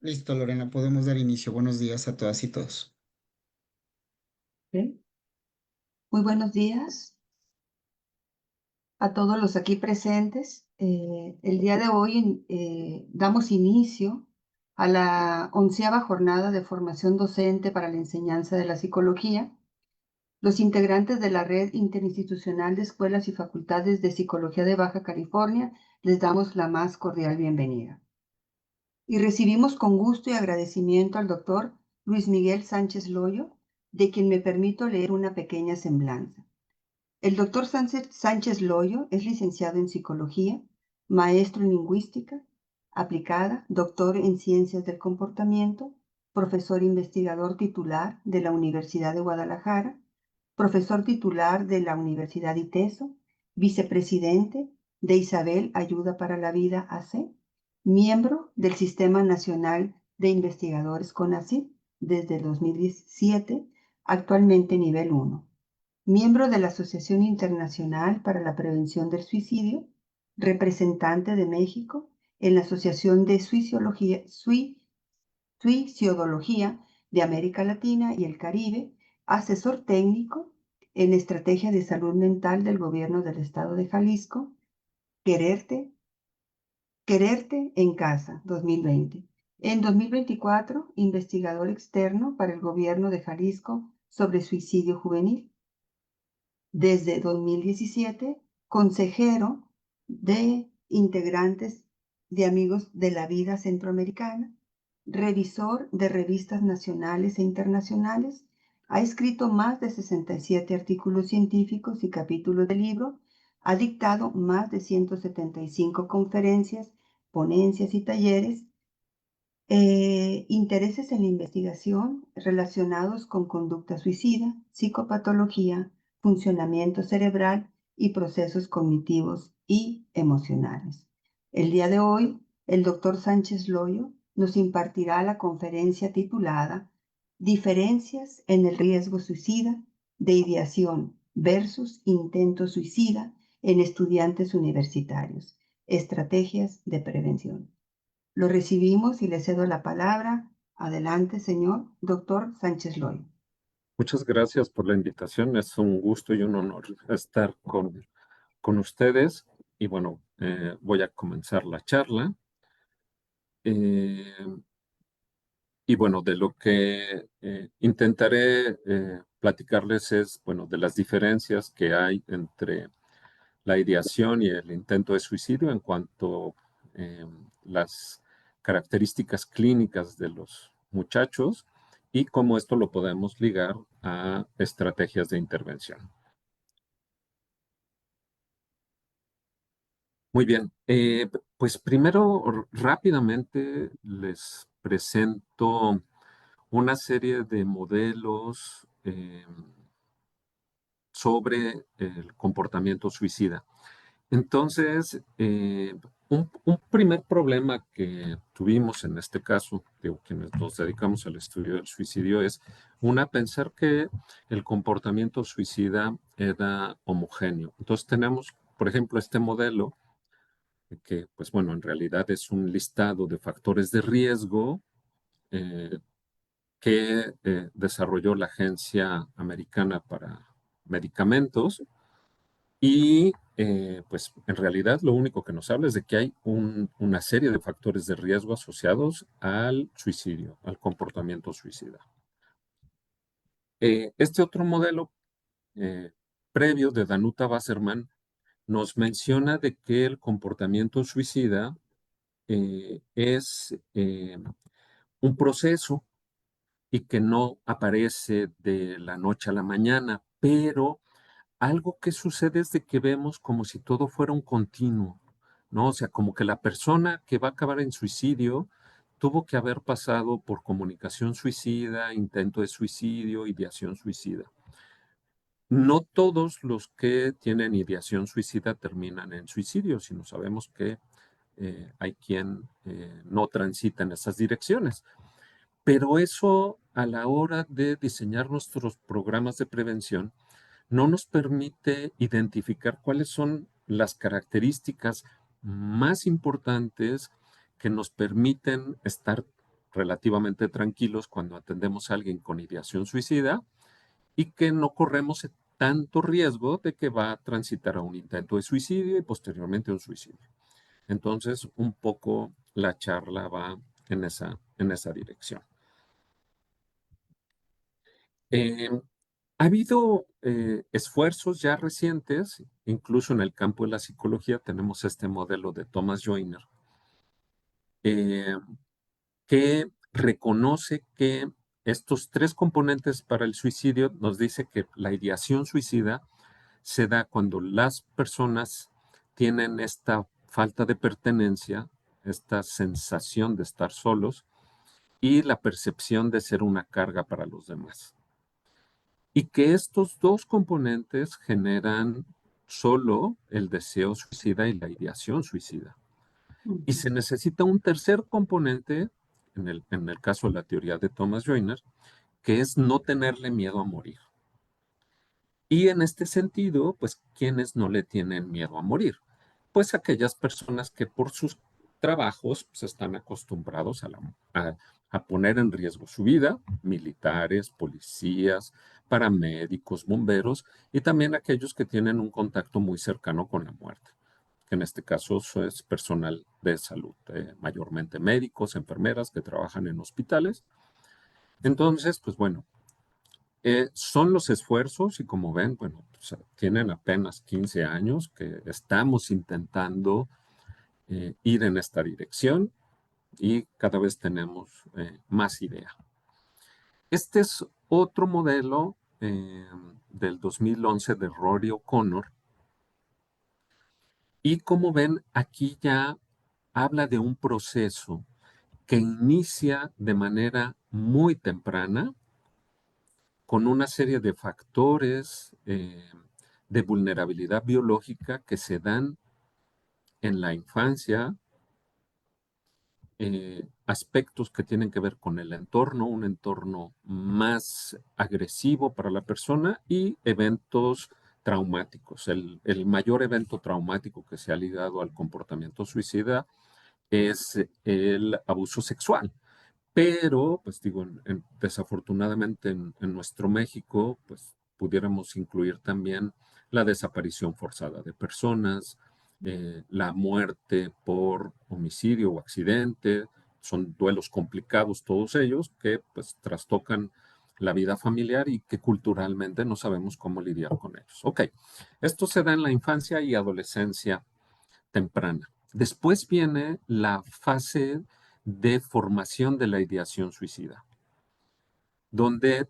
Listo, Lorena, podemos dar inicio. Buenos días a todas y todos. ¿Sí? Muy buenos días a todos los aquí presentes. El día de hoy damos inicio a la 11ª jornada de formación docente para la enseñanza de la psicología. Los integrantes de la Red Interinstitucional de Escuelas y Facultades de Psicología de Baja California les damos la más cordial bienvenida. Y recibimos con gusto y agradecimiento al doctor Luis Miguel Sánchez Loyo, de quien me permito leer una pequeña semblanza. El doctor Sánchez Loyo es licenciado en Psicología, maestro en Lingüística aplicada, doctor en Ciencias del Comportamiento, profesor investigador titular de la Universidad de Guadalajara, profesor titular de la Universidad ITESO, vicepresidente de Isabel Ayuda para la Vida AC, miembro del Sistema Nacional de Investigadores CONACYT desde el 2017, actualmente nivel 1. Miembro de la Asociación Internacional para la Prevención del Suicidio, representante de México en la Asociación de Suicidología de América Latina y el Caribe, asesor técnico en estrategia de salud mental del Gobierno del Estado de Jalisco, Quererte en Casa 2020. En 2024, investigador externo para el Gobierno de Jalisco sobre suicidio juvenil. Desde 2017, consejero de integrantes de Amigos de la Vida Centroamericana, revisor de revistas nacionales e internacionales, ha escrito más de 67 artículos científicos y capítulos de libro, ha dictado más de 175 conferencias, ponencias y talleres, intereses en la investigación relacionados con conducta suicida, psicopatología, funcionamiento cerebral y procesos cognitivos y emocionales. El día de hoy, el doctor Sánchez Loyo nos impartirá la conferencia titulada Diferencias en el riesgo suicida de ideación versus intento suicida en estudiantes universitarios, estrategias de prevención. Lo recibimos y le cedo la palabra. Adelante, señor doctor Sánchez Loyo. Muchas gracias por la invitación. Es un gusto y un honor estar con ustedes. Y bueno, voy a comenzar la charla. Eh, y bueno, de lo que intentaré platicarles es, bueno, de las diferencias que hay entre la ideación y el intento de suicidio en cuanto a las características clínicas de los muchachos y cómo esto lo podemos ligar a estrategias de intervención. Muy bien, pues primero rápidamente les presento una serie de modelos sobre el comportamiento suicida. Entonces, un primer problema que tuvimos en este caso, de quienes nos dedicamos al estudio del suicidio, es pensar que el comportamiento suicida era homogéneo. Entonces tenemos, por ejemplo, este modelo que, pues bueno, en realidad es un listado de factores de riesgo eh, que desarrolló la Agencia Americana para Medicamentos y pues en realidad lo único que nos habla es de que hay una serie de factores de riesgo asociados al suicidio, al comportamiento suicida. Este otro modelo eh, previo de Danuta Wasserman nos menciona de que el comportamiento suicida es un proceso y que no aparece de la noche a la mañana, pero algo que sucede es de que vemos como si todo fuera un continuo, ¿no? O sea, como que la persona que va a acabar en suicidio tuvo que haber pasado por comunicación suicida, intento de suicidio, ideación suicida. No todos los que tienen ideación suicida terminan en suicidio, sino sabemos que hay quien no transita en esas direcciones. Pero eso a la hora de diseñar nuestros programas de prevención no nos permite identificar cuáles son las características más importantes que nos permiten estar relativamente tranquilos cuando atendemos a alguien con ideación suicida y que no corremos tanto riesgo de que va a transitar a un intento de suicidio y posteriormente un suicidio. Entonces, un poco la charla va en esa dirección. Ha habido esfuerzos ya recientes, incluso en el campo de la psicología tenemos este modelo de Thomas Joyner, eh, que reconoce que estos tres componentes para el suicidio nos dice que la ideación suicida se da cuando las personas tienen esta falta de pertenencia, esta sensación de estar solos y la percepción de ser una carga para los demás. Y que estos dos componentes generan solo el deseo suicida y la ideación suicida. Y se necesita un tercer componente, en el caso de la teoría de Thomas Joyner, que es no tenerle miedo a morir. Y en este sentido, pues, ¿quiénes no le tienen miedo a morir? Pues aquellas personas que por sus trabajos pues, están acostumbrados a poner en riesgo su vida, militares, policías, paramédicos, bomberos, y también aquellos que tienen un contacto muy cercano con la muerte, que en este caso es personal de salud, mayormente médicos, enfermeras que trabajan en hospitales. Entonces, pues bueno, son los esfuerzos y como ven, bueno, pues, tienen apenas 15 años que estamos intentando ir en esta dirección y cada vez tenemos más idea. Este es otro modelo del 2011 de Rory O'Connor y como ven, aquí ya habla de un proceso que inicia de manera muy temprana con una serie de factores de vulnerabilidad biológica que se dan en la infancia, aspectos que tienen que ver con el entorno, un entorno más agresivo para la persona y eventos traumáticos. El mayor evento traumático que se ha ligado al comportamiento suicida es el abuso sexual. Pero, pues digo, desafortunadamente en nuestro México, pues pudiéramos incluir también la desaparición forzada de personas, la muerte por homicidio o accidente. Son duelos complicados todos ellos que pues trastocan la vida familiar y que culturalmente no sabemos cómo lidiar con ellos. Ok, esto se da en la infancia y adolescencia temprana. Después viene la fase de formación de la ideación suicida, donde,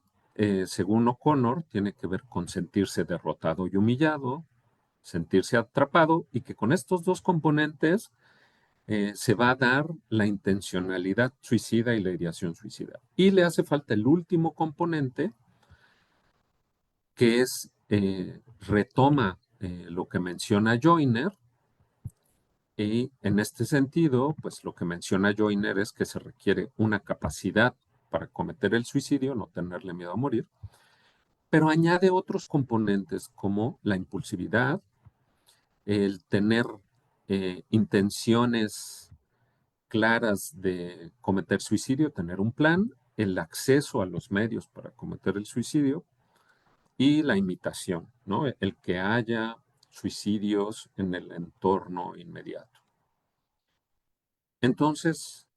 según O'Connor, tiene que ver con sentirse derrotado y humillado, sentirse atrapado, y que con estos dos componentes se va a dar la intencionalidad suicida y la ideación suicida. Y le hace falta el último componente, que es, retoma lo que menciona Joyner. Y en este sentido, pues lo que menciona Joyner es que se requiere una capacidad para cometer el suicidio, no tenerle miedo a morir, pero añade otros componentes como la impulsividad, el tener intenciones claras de cometer suicidio, tener un plan, el acceso a los medios para cometer el suicidio y la imitación, ¿no? El que haya suicidios en el entorno inmediato. Entonces,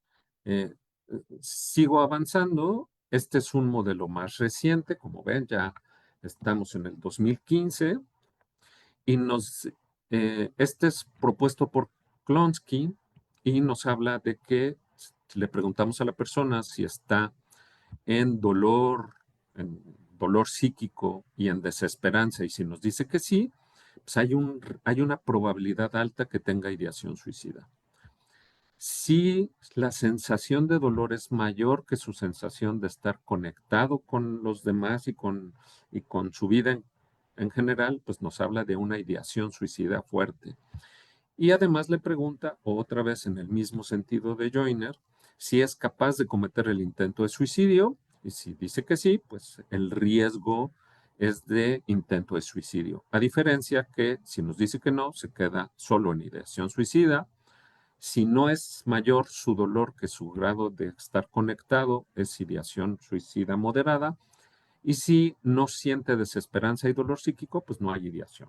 sigo avanzando. Este es un modelo más reciente, como ven, ya estamos en el 2015 y este es propuesto por Klonsky y nos habla de que si le preguntamos a la persona si está en dolor psíquico y en desesperanza, y si nos dice que sí, pues hay una probabilidad alta que tenga ideación suicida. Si la sensación de dolor es mayor que su sensación de estar conectado con los demás y con su vida en general, pues nos habla de una ideación suicida fuerte. Y además le pregunta, otra vez en el mismo sentido de Joyner, si es capaz de cometer el intento de suicidio, y si dice que sí, pues el riesgo es de intento de suicidio. A diferencia que si nos dice que no, se queda solo en ideación suicida. Si no es mayor su dolor que su grado de estar conectado, es ideación suicida moderada. Y si no siente desesperanza y dolor psíquico, pues no hay ideación.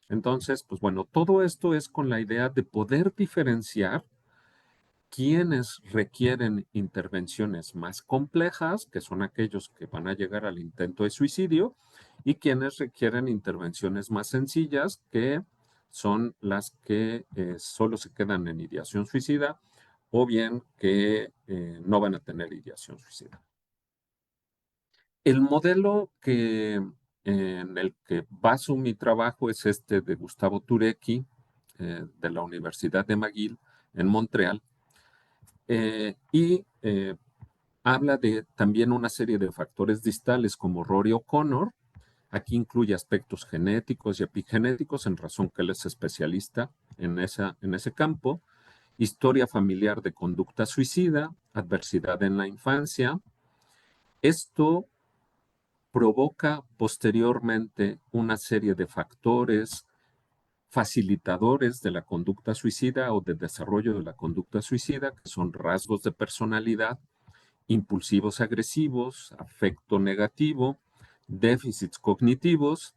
Entonces, pues bueno, todo esto es con la idea de poder diferenciar quienes requieren intervenciones más complejas, que son aquellos que van a llegar al intento de suicidio, y quienes requieren intervenciones más sencillas, que son las que solo se quedan en ideación suicida o bien que no van a tener ideación suicida. El modelo en el que baso mi trabajo es este de Gustavo Turecki, de la Universidad de McGill en Montreal, y habla de también una serie de factores distales como Rory O'Connor. Aquí incluye aspectos genéticos y epigenéticos, en razón que él es especialista en ese campo, historia familiar de conducta suicida, adversidad en la infancia. Esto provoca posteriormente una serie de factores facilitadores de la conducta suicida o del desarrollo de la conducta suicida, que son rasgos de personalidad, impulsivos agresivos, afecto negativo, déficits cognitivos,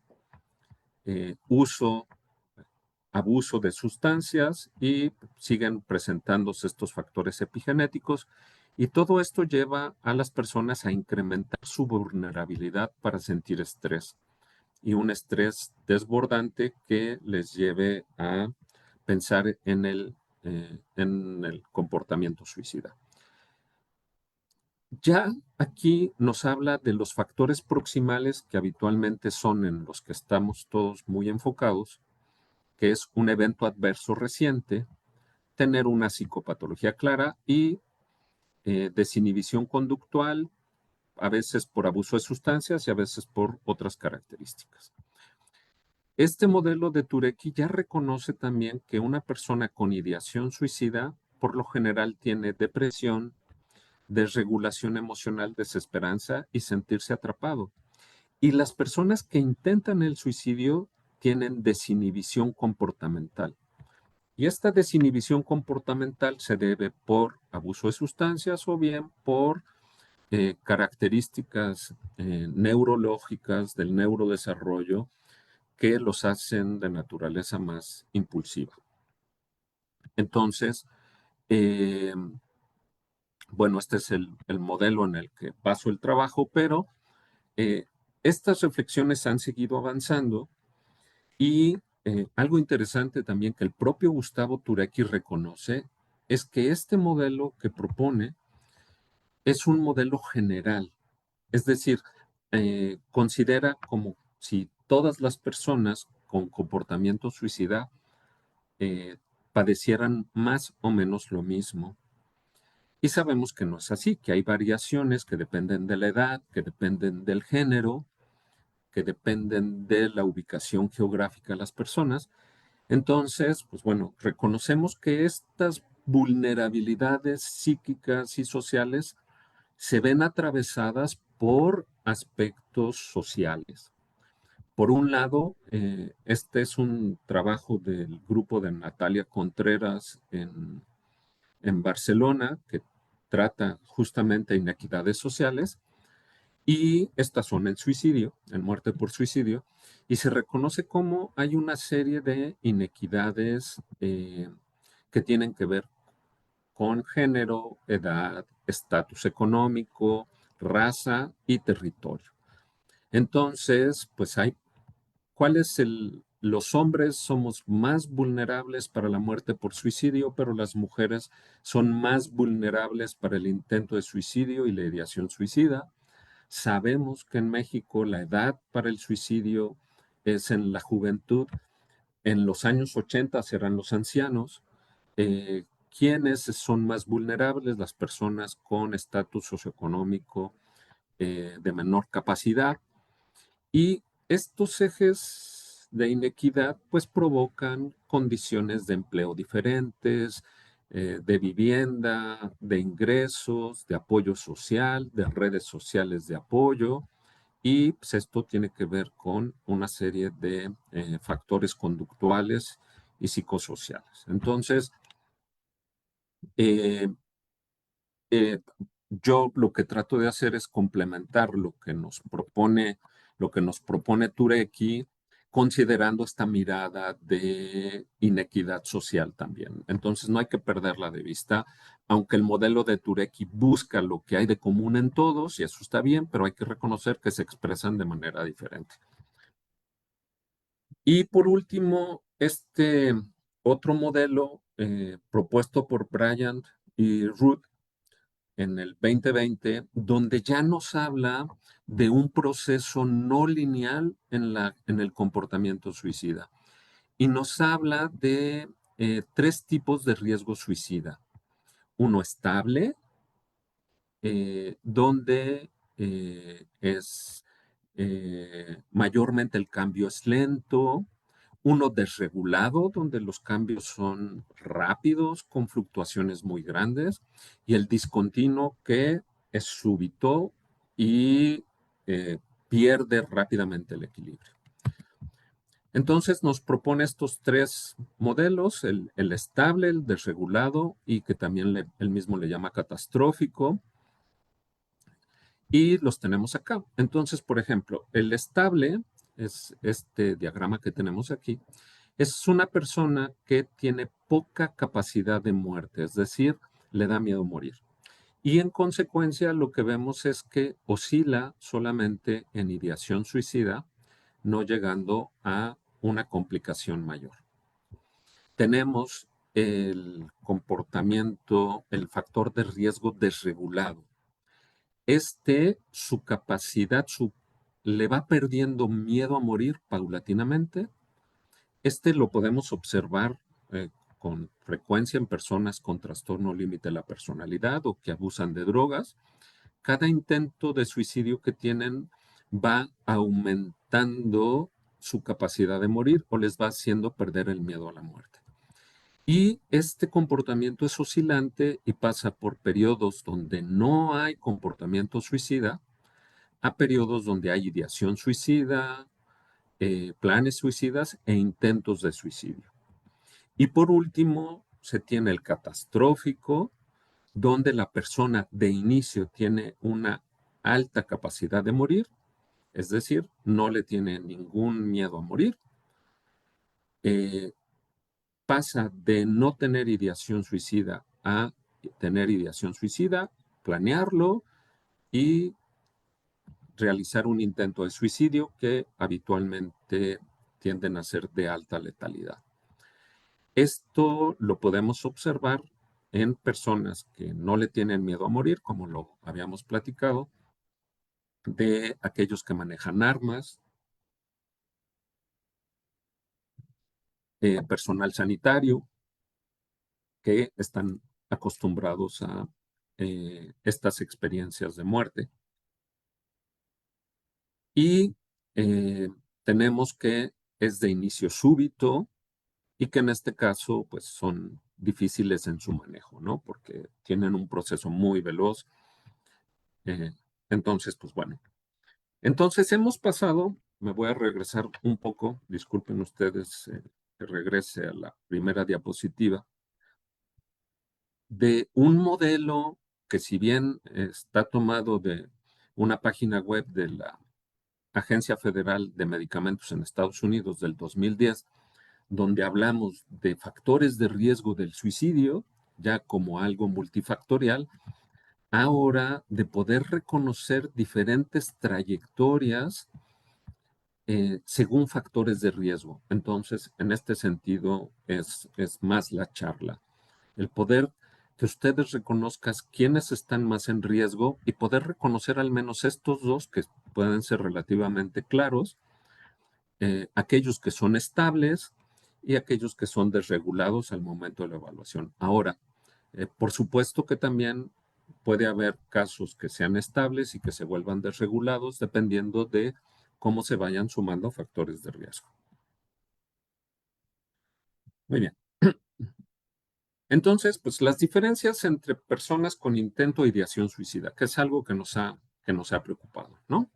abuso de sustancias, y siguen presentándose estos factores epigenéticos, y todo esto lleva a las personas a incrementar su vulnerabilidad para sentir estrés, y un estrés desbordante que les lleve a pensar en el comportamiento suicida. Ya aquí nos habla de los factores proximales que habitualmente son en los que estamos todos muy enfocados, que es un evento adverso reciente, tener una psicopatología clara y desinhibición conductual, a veces por abuso de sustancias y a veces por otras características. Este modelo de Turecki ya reconoce también que una persona con ideación suicida por lo general tiene depresión, desregulación emocional, desesperanza y sentirse atrapado. Y las personas que intentan el suicidio tienen desinhibición comportamental. Y esta desinhibición comportamental se debe por abuso de sustancias o bien por características neurológicas del neurodesarrollo que los hacen de naturaleza más impulsiva. Entonces, eh, bueno, este es el modelo en el que baso el trabajo, pero eh, estas reflexiones han seguido avanzando, y algo interesante también que el propio Gustavo Turecki reconoce es que este modelo que propone es un modelo general, es decir, considera como si todas las personas con comportamiento suicida padecieran más o menos lo mismo. Y sabemos que no es así, que hay variaciones que dependen de la edad, que dependen del género, que dependen de la ubicación geográfica de las personas. Entonces, pues bueno, reconocemos que estas vulnerabilidades psíquicas y sociales se ven atravesadas por aspectos sociales. Por un lado, este es un trabajo del grupo de Natalia Contreras en Barcelona, que trata justamente inequidades sociales, y estas son el suicidio, en muerte por suicidio, y se reconoce cómo hay una serie de inequidades que tienen que ver con género, edad, estatus económico, raza y territorio. Entonces, pues ¿cuál es los hombres somos más vulnerables para la muerte por suicidio, pero las mujeres son más vulnerables para el intento de suicidio y la ideación suicida? Sabemos que en México la edad para el suicidio es en la juventud. En los años 80 serán los ancianos. ¿Quiénes son más vulnerables? Las personas con estatus socioeconómico de menor capacidad. Y estos ejes de inequidad pues provocan condiciones de empleo diferentes, de vivienda, de ingresos, de apoyo social, de redes sociales de apoyo, y pues, esto tiene que ver con una serie de factores conductuales y psicosociales. Entonces, Eh, eh, yo lo que trato de hacer es complementar lo que nos propone Turecki, considerando esta mirada de inequidad social también. Entonces no hay que perderla de vista, aunque el modelo de Turecki busca lo que hay de común en todos, y eso está bien, pero hay que reconocer que se expresan de manera diferente. Y por último, este otro modelo propuesto por Bryant y Ruth en el 2020, donde ya nos habla de un proceso no lineal en el comportamiento suicida. Y nos habla de tres tipos de riesgo suicida. Uno estable, donde mayormente el cambio es lento, uno desregulado, donde los cambios son rápidos, con fluctuaciones muy grandes, y el discontinuo, que es súbito y eh, pierde rápidamente el equilibrio. Entonces nos propone estos tres modelos, el estable, el desregulado y que también él mismo le llama catastrófico, y los tenemos acá. Entonces, por ejemplo, el estable es este diagrama que tenemos aquí. Es una persona que tiene poca capacidad de muerte, es decir, le da miedo morir. Y en consecuencia, lo que vemos es que oscila solamente en ideación suicida, no llegando a una complicación mayor. Tenemos el comportamiento, el factor de riesgo desregulado. Su capacidad, le va perdiendo miedo a morir paulatinamente. Lo podemos observar eh, con frecuencia en personas con trastorno límite de la personalidad o que abusan de drogas. Cada intento de suicidio que tienen va aumentando su capacidad de morir o les va haciendo perder el miedo a la muerte. Y este comportamiento es oscilante y pasa por periodos donde no hay comportamiento suicida a periodos donde hay ideación suicida, planes suicidas e intentos de suicidio. Y por último, se tiene el catastrófico, donde la persona de inicio tiene una alta capacidad de morir, es decir, no le tiene ningún miedo a morir. Pasa de no tener ideación suicida a tener ideación suicida, planearlo y realizar un intento de suicidio que habitualmente tienden a ser de alta letalidad. Esto lo podemos observar en personas que no le tienen miedo a morir, como lo habíamos platicado, de aquellos que manejan armas, personal sanitario, que están acostumbrados a estas experiencias de muerte. Y tenemos que es de inicio súbito y que en este caso pues son difíciles en su manejo, ¿no? Porque tienen un proceso muy veloz. eh, entonces, pues bueno. Entonces hemos pasado, me voy a regresar un poco, disculpen ustedes que regrese a la primera diapositiva, de un modelo que si bien está tomado de una página web de la Agencia Federal de Medicamentos en Estados Unidos del 2010, donde hablamos de factores de riesgo del suicidio, ya como algo multifactorial, ahora de poder reconocer diferentes trayectorias según factores de riesgo. Entonces, en este sentido, es más la charla. El poder que ustedes reconozcan quiénes están más en riesgo y poder reconocer al menos estos dos que pueden ser relativamente claros, aquellos que son estables y aquellos que son desregulados al momento de la evaluación. Ahora, por supuesto que también puede haber casos que sean estables y que se vuelvan desregulados dependiendo de cómo se vayan sumando factores de riesgo. Muy bien. Entonces, pues las diferencias entre personas con intento de ideación suicida, que es algo que nos ha preocupado, ¿no?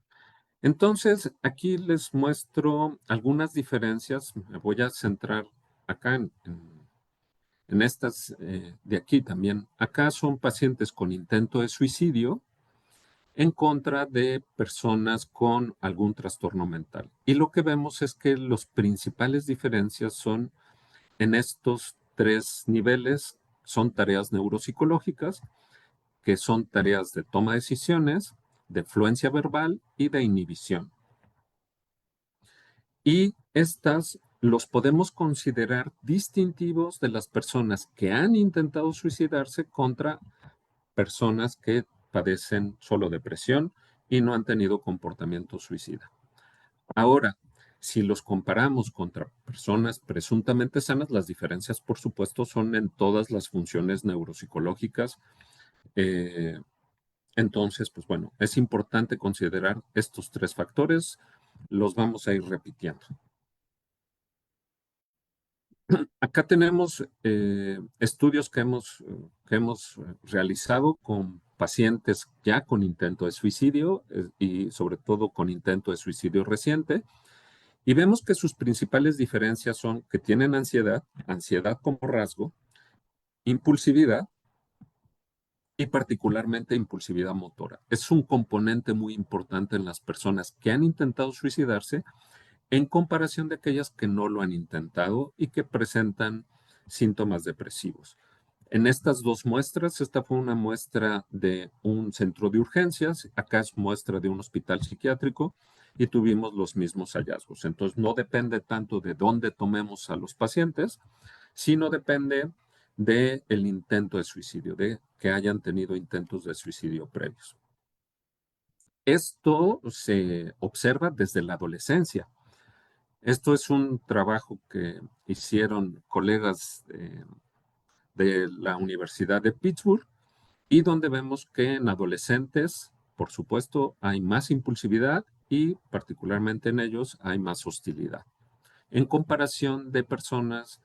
Entonces, aquí les muestro algunas diferencias. Me voy a centrar acá En estas de aquí también. Acá son pacientes con intento de suicidio en contra de personas con algún trastorno mental. Y lo que vemos es que las principales diferencias son en estos tres niveles, son tareas neuropsicológicas, que son tareas de toma de decisiones, de fluencia verbal y de inhibición. Y estas los podemos considerar distintivos de las personas que han intentado suicidarse contra personas que padecen solo depresión y no han tenido comportamiento suicida. Ahora, si los comparamos contra personas presuntamente sanas, las diferencias, por supuesto, son en todas las funciones neuropsicológicas. Entonces, pues bueno, es importante considerar estos tres factores. Los vamos a ir repitiendo. Acá tenemos estudios que hemos realizado con pacientes ya con intento de suicidio y sobre todo con intento de suicidio reciente. Y vemos que sus principales diferencias son que tienen ansiedad, ansiedad como rasgo, impulsividad y particularmente impulsividad motora. Es un componente muy importante en las personas que han intentado suicidarse en comparación de aquellas que no lo han intentado y que presentan síntomas depresivos. En estas dos muestras, esta fue una muestra de un centro de urgencias, acá es muestra de un hospital psiquiátrico y tuvimos los mismos hallazgos. Entonces, no depende tanto de dónde tomemos a los pacientes, sino depende del intento de suicidio, de que hayan tenido intentos de suicidio previos. Esto se observa desde la adolescencia. Esto es un trabajo que hicieron colegas de la Universidad de Pittsburgh y donde vemos que en adolescentes, por supuesto, hay más impulsividad y particularmente en ellos hay más hostilidad, en comparación de personas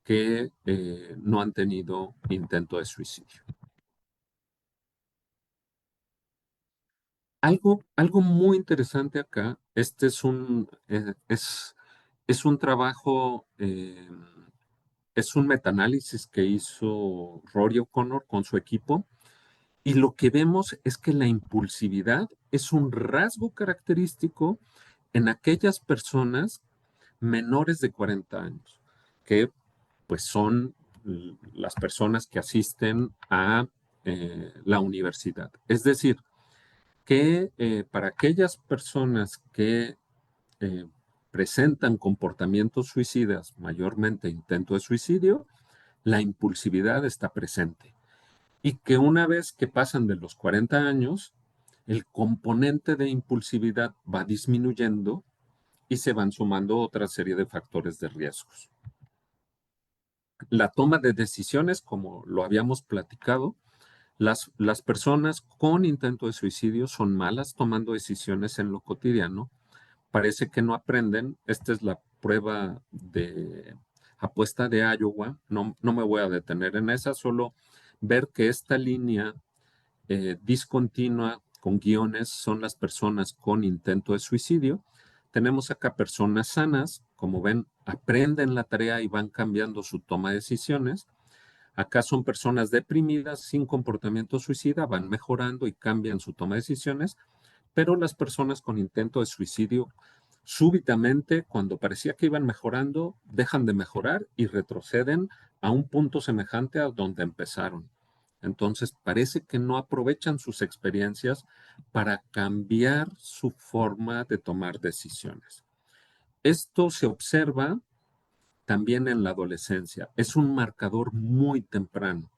que no han tenido intento de suicidio. Algo muy interesante acá, este es un trabajo, es un metaanálisis que hizo Rory O'Connor con su equipo, y lo que vemos es que la impulsividad es un rasgo característico en aquellas personas menores de 40 años, que pues son las personas que asisten a la universidad. Es decir, que para aquellas personas que eh, presentan comportamientos suicidas, mayormente intento de suicidio, la impulsividad está presente. Y que una vez que pasan de los 40 años, el componente de impulsividad va disminuyendo y se van sumando otra serie de factores de riesgos. La toma de decisiones, como lo habíamos platicado, las personas con intento de suicidio son malas tomando decisiones en lo cotidiano. Parece que no aprenden. Esta es la prueba de apuesta de Iowa. No me voy a detener en esa, solo ver que esta línea discontinua con guiones son las personas con intento de suicidio. Tenemos acá personas sanas, como ven, aprenden la tarea y van cambiando su toma de decisiones. Acá son personas deprimidas sin comportamiento suicida, van mejorando y cambian su toma de decisiones, pero las personas con intento de suicidio súbitamente, cuando parecía que iban mejorando, dejan de mejorar y retroceden a un punto semejante a donde empezaron. Entonces, parece que no aprovechan sus experiencias para cambiar su forma de tomar decisiones. Esto se observa también en la adolescencia. Es un marcador muy temprano,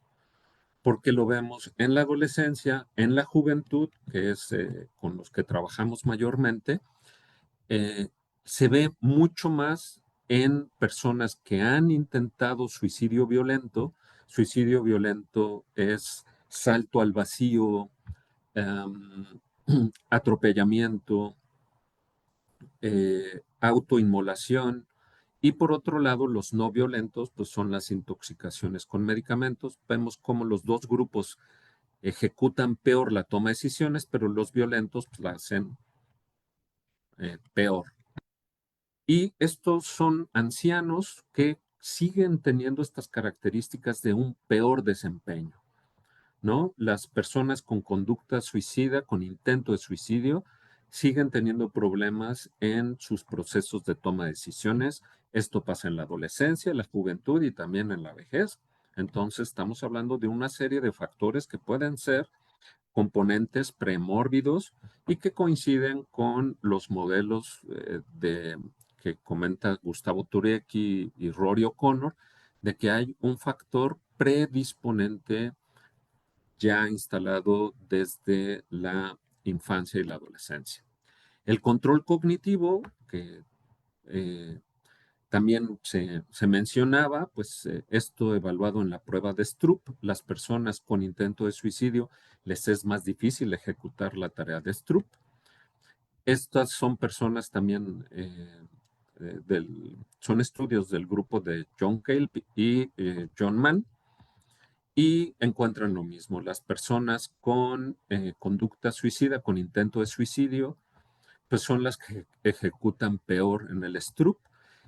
porque lo vemos en la adolescencia, en la juventud, que es con los que trabajamos mayormente, eh, se ve mucho más en personas que han intentado suicidio violento. Suicidio violento es salto al vacío, um, atropellamiento, autoinmolación. Y por otro lado, los no violentos, pues son las intoxicaciones con medicamentos. Vemos cómo los dos grupos ejecutan peor la toma de decisiones, pero los violentos pues, la hacen peor. Y estos son ancianos que siguen teniendo estas características de un peor desempeño, ¿no? Las personas con conducta suicida, con intento de suicidio, siguen teniendo problemas en sus procesos de toma de decisiones. Esto pasa en la adolescencia, en la juventud y también en la vejez. Entonces, estamos hablando de una serie de factores que pueden ser componentes premórbidos y que coinciden con los modelos que comenta Gustavo Turecki y Rory O'Connor, de que hay un factor predisponente ya instalado desde la infancia y la adolescencia. El control cognitivo, que eh, también se mencionaba, pues esto evaluado en la prueba de Stroop, las personas con intento de suicidio les es más difícil ejecutar la tarea de Stroop. Estas son personas también, son estudios del grupo de John Cale y John Mann, y encuentran lo mismo. Las personas con conducta suicida, con intento de suicidio, pues son las que ejecutan peor en el Stroop.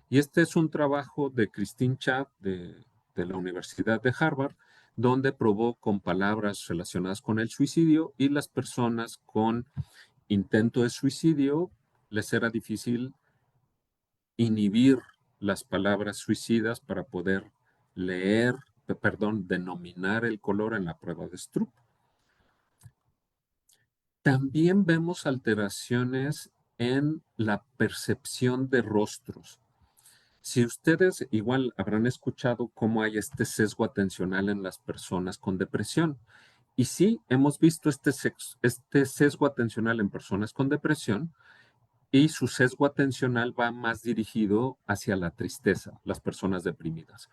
Y este es un trabajo de Christine Chadd de la Universidad de Harvard, donde probó con palabras relacionadas con el suicidio y las personas con intento de suicidio les era difícil inhibir las palabras suicidas para poder leer, perdón, denominar el color en la prueba de Stroop. También vemos alteraciones en la percepción de rostros. Si ustedes igual habrán escuchado cómo hay este sesgo atencional en las personas con depresión. Y sí, hemos visto este sesgo atencional en personas con depresión y su sesgo atencional va más dirigido hacia la tristeza, las personas deprimidas.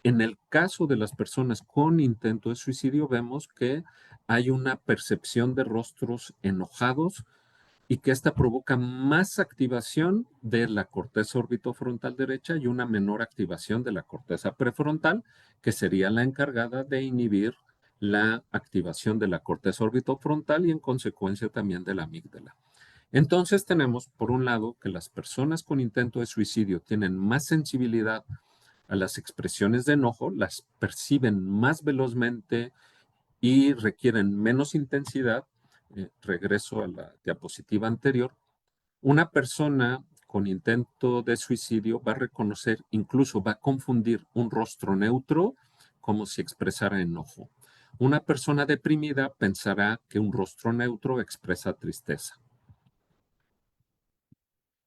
En el caso de las personas con intento de suicidio, vemos que hay una percepción de rostros enojados y que esta provoca más activación de la corteza orbitofrontal derecha y una menor activación de la corteza prefrontal, que sería la encargada de inhibir la activación de la corteza orbitofrontal y en consecuencia también de la amígdala. Entonces tenemos, por un lado, que las personas con intento de suicidio tienen más sensibilidad a las expresiones de enojo, las perciben más velozmente y requieren menos intensidad. Regreso a la diapositiva anterior. Una persona con intento de suicidio va a reconocer, incluso va a confundir un rostro neutro como si expresara enojo. Una persona deprimida pensará que un rostro neutro expresa tristeza.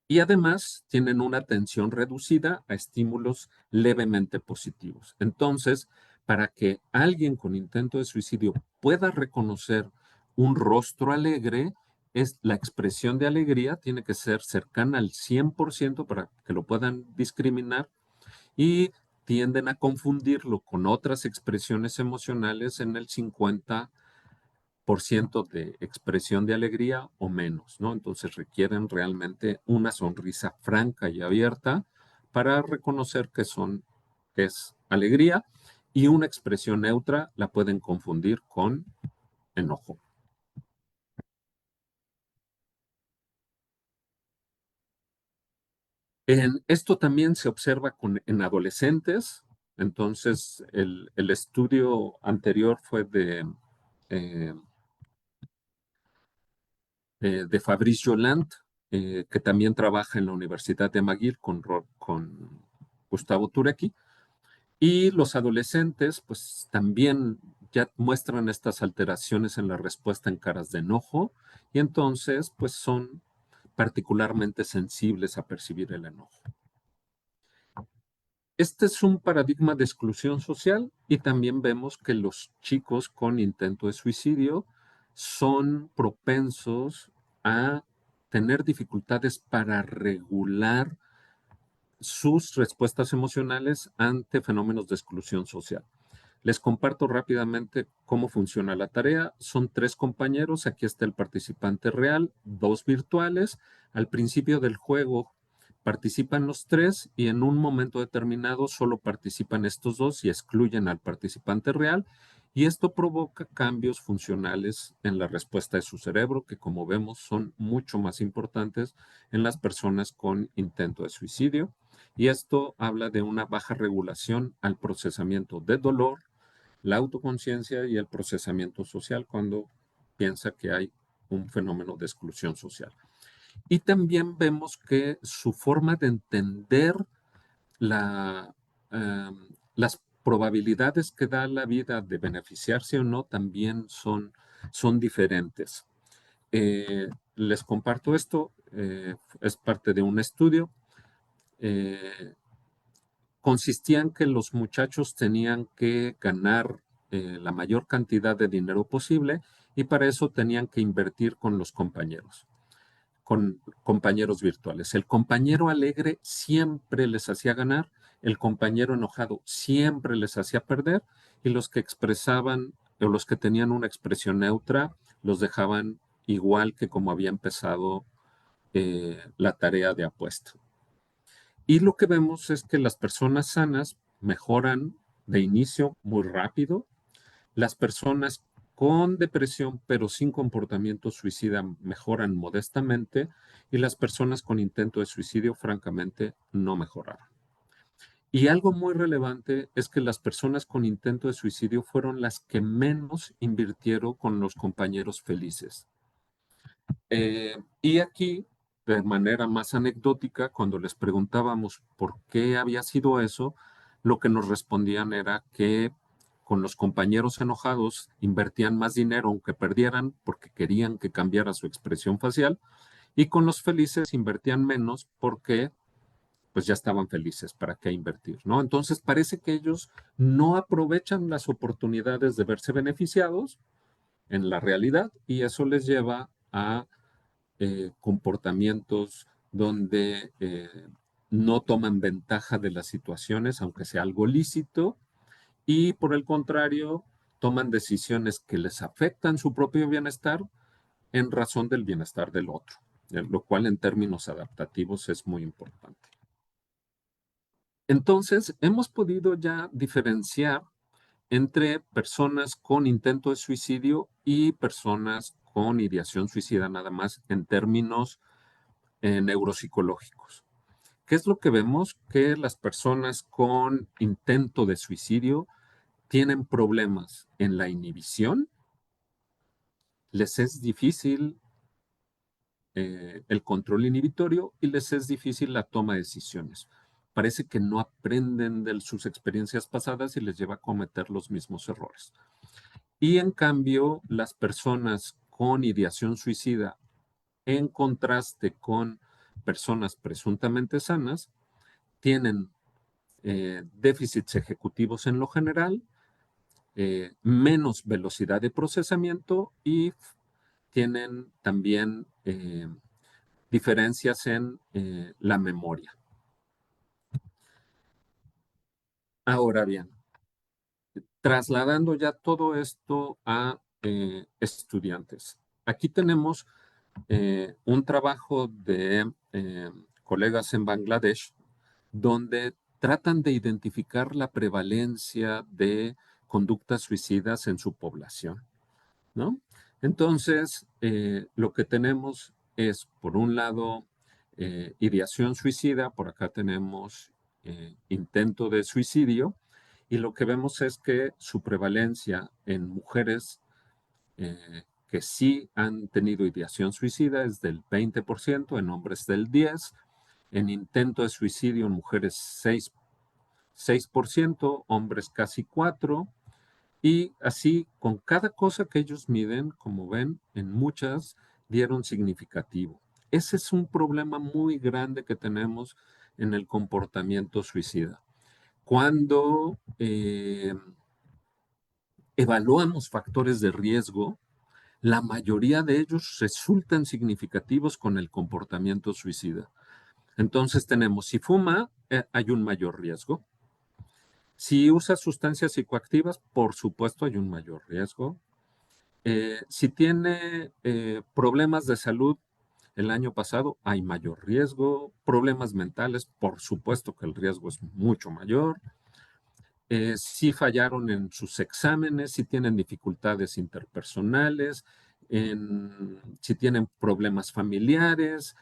Y además tienen una atención reducida a estímulos levemente positivos. Entonces, para que alguien con intento de suicidio pueda reconocer un rostro alegre, la expresión de alegría tiene que ser cercana al 100% para que lo puedan discriminar y tienden a confundirlo con otras expresiones emocionales en el 50% de expresión de alegría o menos, ¿no? Entonces requieren realmente una sonrisa franca y abierta para reconocer que es alegría, y una expresión neutra la pueden confundir con enojo. Esto también se observa en adolescentes. Entonces, el estudio anterior fue eh, de Fabrice Joland, que también trabaja en la Universidad de McGill con Gustavo Turecki. Y los adolescentes, pues también ya muestran estas alteraciones en la respuesta en caras de enojo y entonces, pues son particularmente sensibles a percibir el enojo. Este es un paradigma de exclusión social y también vemos que los chicos con intento de suicidio son propensos a tener dificultades para regular sus respuestas emocionales ante fenómenos de exclusión social. Les comparto rápidamente cómo funciona la tarea. Son 3 compañeros, aquí está el participante real, 2 virtuales. Al principio del juego participan los 3 y en un momento determinado solo participan estos 2 y excluyen al participante real. Y esto provoca cambios funcionales en la respuesta de su cerebro, que como vemos son mucho más importantes en las personas con intento de suicidio. Y esto habla de una baja regulación al procesamiento de dolor, la autoconciencia y el procesamiento social cuando piensa que hay un fenómeno de exclusión social. Y también vemos que su forma de entender la, las probabilidades que da la vida de beneficiarse o no también son diferentes. Les comparto esto, es parte de un estudio. Consistía en que los muchachos tenían que ganar la mayor cantidad de dinero posible y para eso tenían que invertir con compañeros virtuales. El compañero alegre siempre les hacía ganar, el compañero enojado siempre les hacía perder y los que expresaban o los que tenían una expresión neutra los dejaban igual que como había empezado la tarea de apuesta. Y lo que vemos es que las personas sanas mejoran de inicio muy rápido, las personas con depresión pero sin comportamiento suicida mejoran modestamente y las personas con intento de suicidio francamente no mejoraron. Y algo muy relevante es que las personas con intento de suicidio fueron las que menos invirtieron con los compañeros felices. Y aquí, de manera más anecdótica, cuando les preguntábamos por qué había sido eso, lo que nos respondían era que con los compañeros enojados invertían más dinero aunque perdieran porque querían que cambiara su expresión facial y con los felices invertían menos porque pues ya estaban felices, ¿para qué invertir? ¿No? Entonces parece que ellos no aprovechan las oportunidades de verse beneficiados en la realidad y eso les lleva a comportamientos donde no toman ventaja de las situaciones, aunque sea algo lícito, y por el contrario, toman decisiones que les afectan su propio bienestar en razón del bienestar del otro, lo cual en términos adaptativos es muy importante. Entonces, hemos podido ya diferenciar entre personas con intento de suicidio y personas con ideación suicida, nada más en términos neuropsicológicos. ¿Qué es lo que vemos? Que las personas con intento de suicidio tienen problemas en la inhibición, les es difícil el control inhibitorio y les es difícil la toma de decisiones. Parece que no aprenden de sus experiencias pasadas y les lleva a cometer los mismos errores. Y en cambio, las personas con ideación suicida, en contraste con personas presuntamente sanas, tienen déficits ejecutivos en lo general, menos velocidad de procesamiento y tienen también diferencias en la memoria. Ahora bien, trasladando ya todo esto a estudiantes. Aquí tenemos un trabajo de colegas en Bangladesh donde tratan de identificar la prevalencia de conductas suicidas en su población, ¿no? Entonces, lo que tenemos es, por un lado, ideación suicida, por acá tenemos intento de suicidio, y lo que vemos es que su prevalencia en mujeres que sí han tenido ideación suicida es del 20%, en hombres del 10%, en intento de suicidio en mujeres 6%, hombres casi 4%, y así con cada cosa que ellos miden, como ven, en muchas dieron significativo. Ese es un problema muy grande que tenemos en el comportamiento suicida. Cuando evaluamos factores de riesgo, la mayoría de ellos resultan significativos con el comportamiento suicida. Entonces tenemos, si fuma, hay un mayor riesgo. Si usa sustancias psicoactivas, por supuesto hay un mayor riesgo. Si tiene problemas de salud el año pasado, hay mayor riesgo. Problemas mentales, por supuesto que el riesgo es mucho mayor. Si fallaron en sus exámenes, si tienen dificultades interpersonales, si tienen problemas familiares,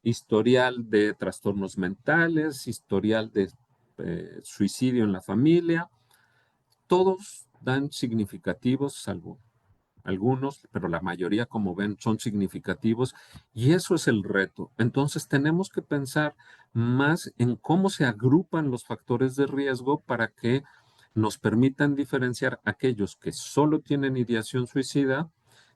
historial de trastornos mentales, historial de suicidio en la familia. Todos dan significativos, salvo algunos, pero la mayoría, como ven, son significativos y eso es el reto. Entonces tenemos que pensar más en cómo se agrupan los factores de riesgo para que nos permitan diferenciar aquellos que solo tienen ideación suicida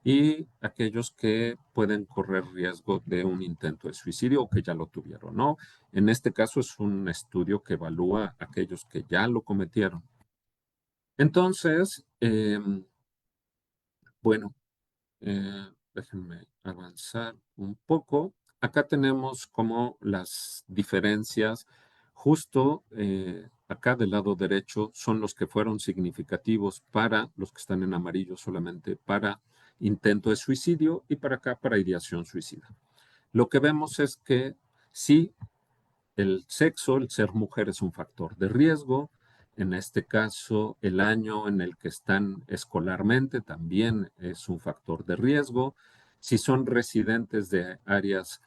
y aquellos que pueden correr riesgo de un intento de suicidio o que ya lo tuvieron, ¿no? En este caso es un estudio que evalúa a aquellos que ya lo cometieron. Entonces, bueno, déjenme avanzar un poco. Acá tenemos como las diferencias. Justo acá del lado derecho son los que fueron significativos para los que están en amarillo solamente para intento de suicidio y para acá para ideación suicida. Lo que vemos es que sí, el sexo, el ser mujer es un factor de riesgo. En este caso, el año en el que están escolarmente también es un factor de riesgo. Si son residentes de áreas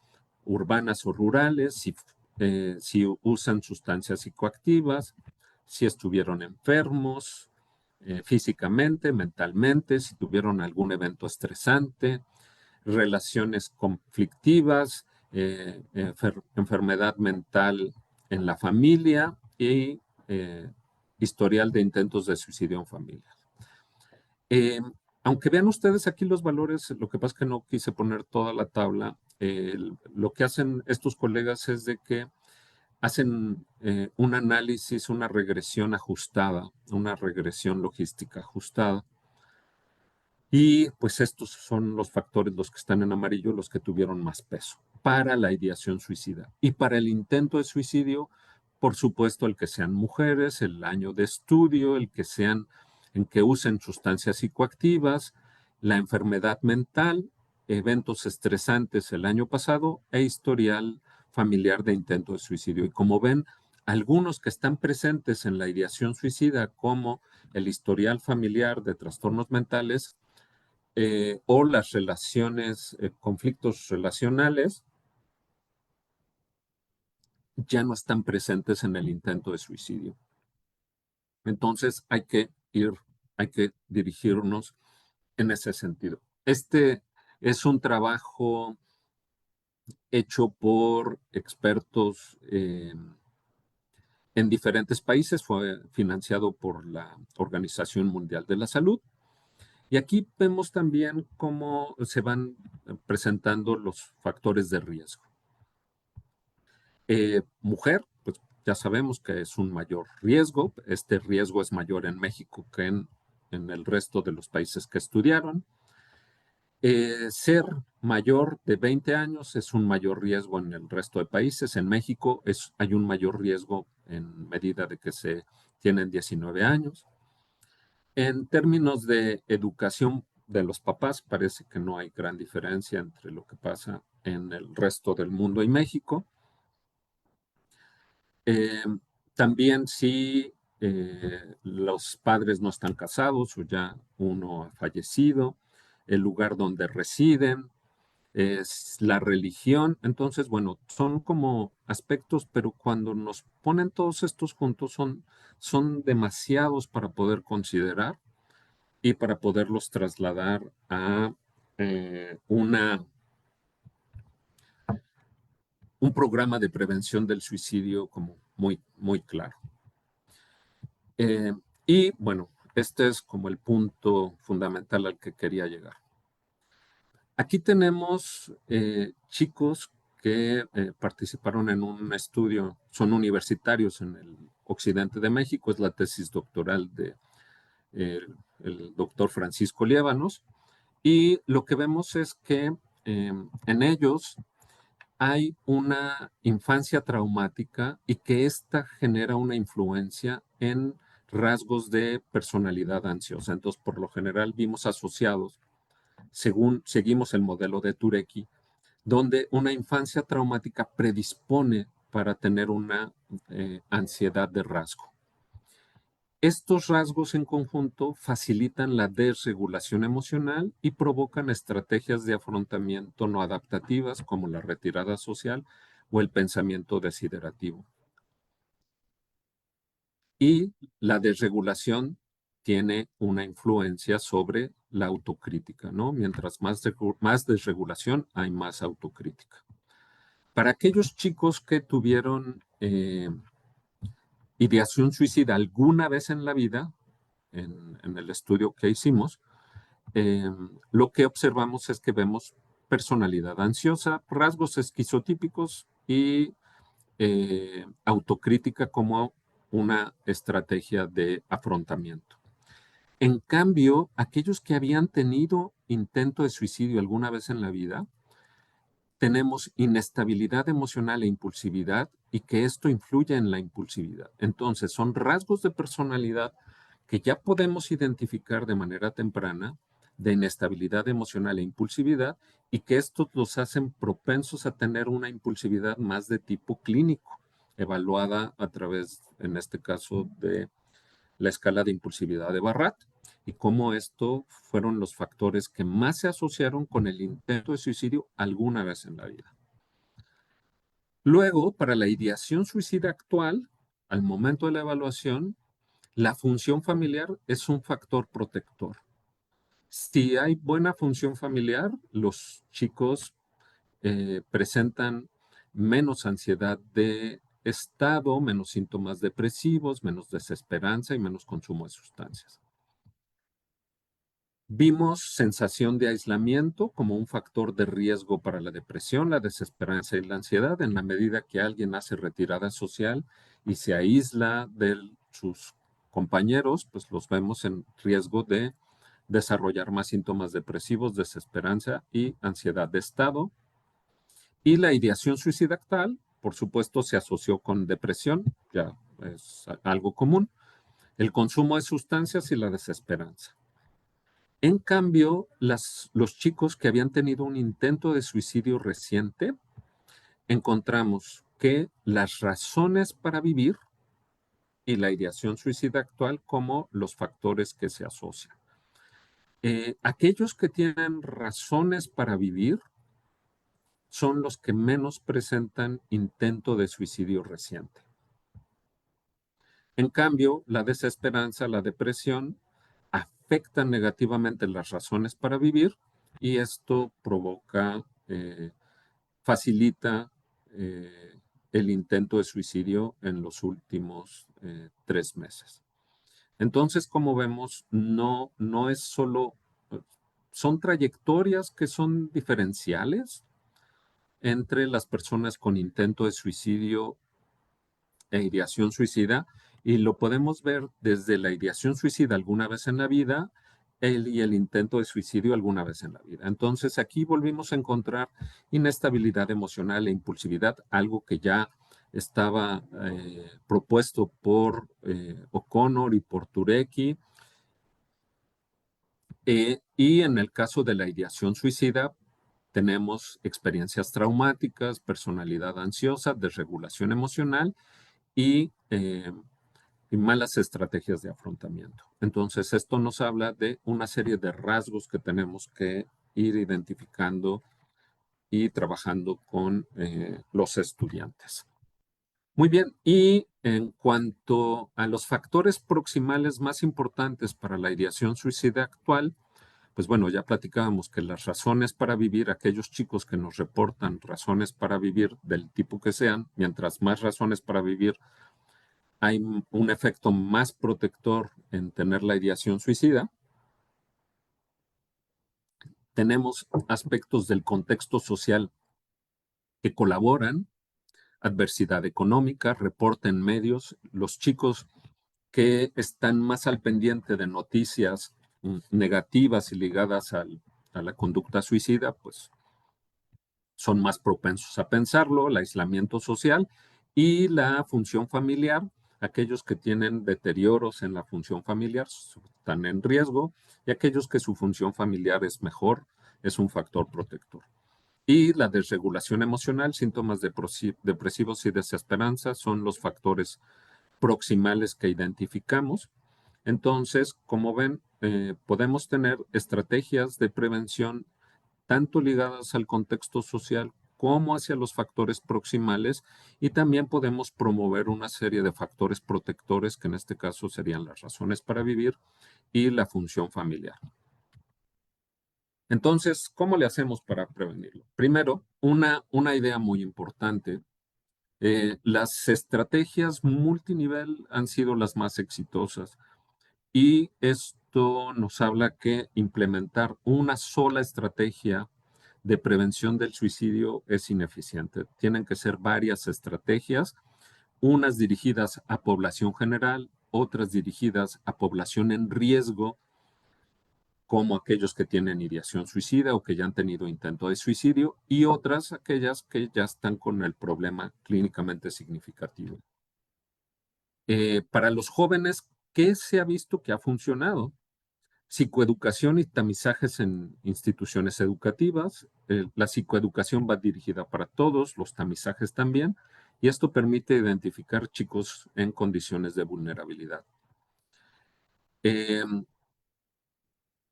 urbanas o rurales, si usan sustancias psicoactivas, si estuvieron enfermos físicamente, mentalmente, si tuvieron algún evento estresante, relaciones conflictivas, enfermedad mental en la familia y historial de intentos de suicidio en familia. Eh, Aunque vean ustedes aquí los valores, lo que pasa es que no quise poner toda la tabla. Lo que hacen estos colegas es de que hacen un análisis, una regresión ajustada, una regresión logística ajustada. Y pues estos son los factores, los que están en amarillo, los que tuvieron más peso para la ideación suicida. Y para el intento de suicidio, por supuesto, el que sean mujeres, el año de estudio, el que sean, en que usen sustancias psicoactivas, la enfermedad mental, eventos estresantes el año pasado e historial familiar de intento de suicidio. Y como ven, algunos que están presentes en la ideación suicida, como el historial familiar de trastornos mentales, o las relaciones, conflictos relacionales, ya no están presentes en el intento de suicidio. Entonces hay que dirigirnos en ese sentido. Este es un trabajo hecho por expertos en diferentes países, fue financiado por la Organización Mundial de la Salud. Y aquí vemos también cómo se van presentando los factores de riesgo. Mujer, pues ya sabemos que es un mayor riesgo. Este riesgo es mayor en México que en el resto de los países que estudiaron. Ser mayor de 20 años es un mayor riesgo en el resto de países. En México hay un mayor riesgo en medida de que se tienen 19 años. En términos de educación de los papás, parece que no hay gran diferencia entre lo que pasa en el resto del mundo y México. Eh, También si los padres no están casados o ya uno ha fallecido, el lugar donde residen, es la religión. Entonces, bueno, son como aspectos, pero cuando nos ponen todos estos juntos son demasiados para poder considerar y para poderlos trasladar a un programa de prevención del suicidio como muy, muy claro. Eh, y bueno, este es como el punto fundamental al que quería llegar. Aquí tenemos chicos que participaron en un estudio, son universitarios en el occidente de México, es la tesis doctoral de el doctor Francisco Liévanos, y lo que vemos es que en ellos hay una infancia traumática y que ésta genera una influencia en rasgos de personalidad ansiosa. Entonces, por lo general, vimos asociados, según seguimos el modelo de Turecki, donde una infancia traumática predispone para tener una ansiedad de rasgo. Estos rasgos en conjunto facilitan la desregulación emocional y provocan estrategias de afrontamiento no adaptativas como la retirada social o el pensamiento desiderativo. Y la desregulación tiene una influencia sobre la autocrítica, ¿no? Mientras más desregulación, hay más autocrítica. Para aquellos chicos que tuvieron ideación suicida alguna vez en la vida, en el estudio que hicimos, lo que observamos es que vemos personalidad ansiosa, rasgos esquizotípicos y autocrítica como una estrategia de afrontamiento. En cambio, aquellos que habían tenido intento de suicidio alguna vez en la vida, tenemos inestabilidad emocional e impulsividad y que esto influye en la impulsividad. Entonces, son rasgos de personalidad que ya podemos identificar de manera temprana de inestabilidad emocional e impulsividad y que estos los hacen propensos a tener una impulsividad más de tipo clínico, evaluada a través, en este caso, de la escala de impulsividad de Barrat y cómo esto fueron los factores que más se asociaron con el intento de suicidio alguna vez en la vida. Luego, para la ideación suicida actual, al momento de la evaluación, la función familiar es un factor protector. Si hay buena función familiar, los chicos presentan menos ansiedad de estado, menos síntomas depresivos, menos desesperanza y menos consumo de sustancias. Vimos sensación de aislamiento como un factor de riesgo para la depresión, la desesperanza y la ansiedad en la medida que alguien hace retirada social y se aísla de sus compañeros, pues los vemos en riesgo de desarrollar más síntomas depresivos, desesperanza y ansiedad de estado. Y la ideación suicidal, por supuesto, se asoció con depresión, ya es algo común, el consumo de sustancias y la desesperanza. En cambio, los chicos que habían tenido un intento de suicidio reciente, encontramos que las razones para vivir y la ideación suicida actual como los factores que se asocian. Aquellos que tienen razones para vivir son los que menos presentan intento de suicidio reciente. En cambio, la desesperanza, la depresión, afectan negativamente las razones para vivir y esto provoca, facilita el intento de suicidio en los últimos 3 meses. Entonces, como vemos, no es solo, son trayectorias que son diferenciales entre las personas con intento de suicidio e ideación suicida, y lo podemos ver desde la ideación suicida alguna vez en la vida y el intento de suicidio alguna vez en la vida. Entonces aquí volvimos a encontrar inestabilidad emocional e impulsividad, algo que ya estaba propuesto por O'Connor y por Turecki. Y en el caso de la ideación suicida, tenemos experiencias traumáticas, personalidad ansiosa, desregulación emocional y malas estrategias de afrontamiento. Entonces, esto nos habla de una serie de rasgos que tenemos que ir identificando y trabajando con los estudiantes. Muy bien, y en cuanto a los factores proximales más importantes para la ideación suicida actual, pues bueno, ya platicábamos que las razones para vivir, aquellos chicos que nos reportan razones para vivir del tipo que sean, mientras más razones para vivir, hay un efecto más protector en tener la ideación suicida. Tenemos aspectos del contexto social que colaboran, adversidad económica, reporte en medios, los chicos que están más al pendiente de noticias negativas y ligadas a la conducta suicida, pues son más propensos a pensarlo, el aislamiento social y la función familiar. Aquellos que tienen deterioros en la función familiar están en riesgo y aquellos que su función familiar es mejor, es un factor protector. Y la desregulación emocional, síntomas depresivos y desesperanza son los factores proximales que identificamos. Entonces, como ven, podemos tener estrategias de prevención tanto ligadas al contexto social como hacia los factores proximales, y también podemos promover una serie de factores protectores que en este caso serían las razones para vivir y la función familiar. Entonces, ¿cómo le hacemos para prevenirlo? Primero, una idea muy importante. Las estrategias multinivel han sido las más exitosas, y esto nos habla que implementar una sola estrategia de prevención del suicidio es ineficiente. Tienen que ser varias estrategias, unas dirigidas a población general, otras dirigidas a población en riesgo, como aquellos que tienen ideación suicida o que ya han tenido intento de suicidio, y otras aquellas que ya están con el problema clínicamente significativo. Para los jóvenes, ¿qué se ha visto que ha funcionado? Psicoeducación y tamizajes en instituciones educativas. La psicoeducación va dirigida para todos, los tamizajes también, y esto permite identificar chicos en condiciones de vulnerabilidad.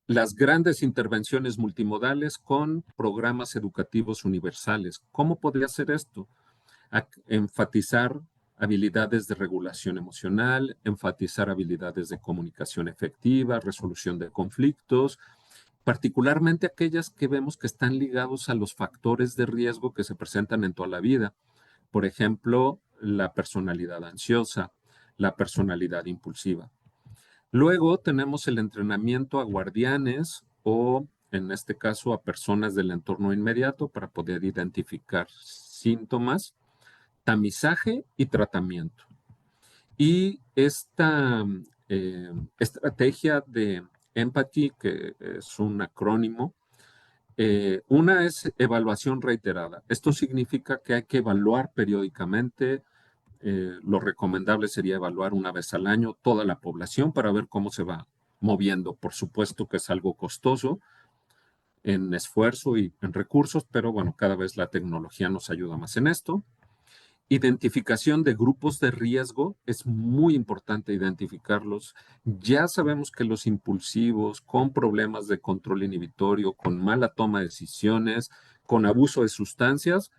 Las grandes intervenciones multimodales con programas educativos universales. ¿Cómo podría ser esto? Enfatizar habilidades de regulación emocional, enfatizar habilidades de comunicación efectiva, resolución de conflictos, particularmente aquellas que vemos que están ligados a los factores de riesgo que se presentan en toda la vida. Por ejemplo, la personalidad ansiosa, la personalidad impulsiva. Luego tenemos el entrenamiento a guardianes o, en este caso, a personas del entorno inmediato para poder identificar síntomas, tamizaje y tratamiento. Y esta estrategia de empathy, que es un acrónimo, una es evaluación reiterada. Esto significa que hay que evaluar periódicamente. Lo recomendable sería evaluar una vez al año toda la población para ver cómo se va moviendo. Por supuesto que es algo costoso en esfuerzo y en recursos, pero bueno, cada vez la tecnología nos ayuda más en esto. Identificación de grupos de riesgo, es muy importante identificarlos. Ya sabemos que los impulsivos, con problemas de control inhibitorio, con mala toma de decisiones, con abuso de sustancias,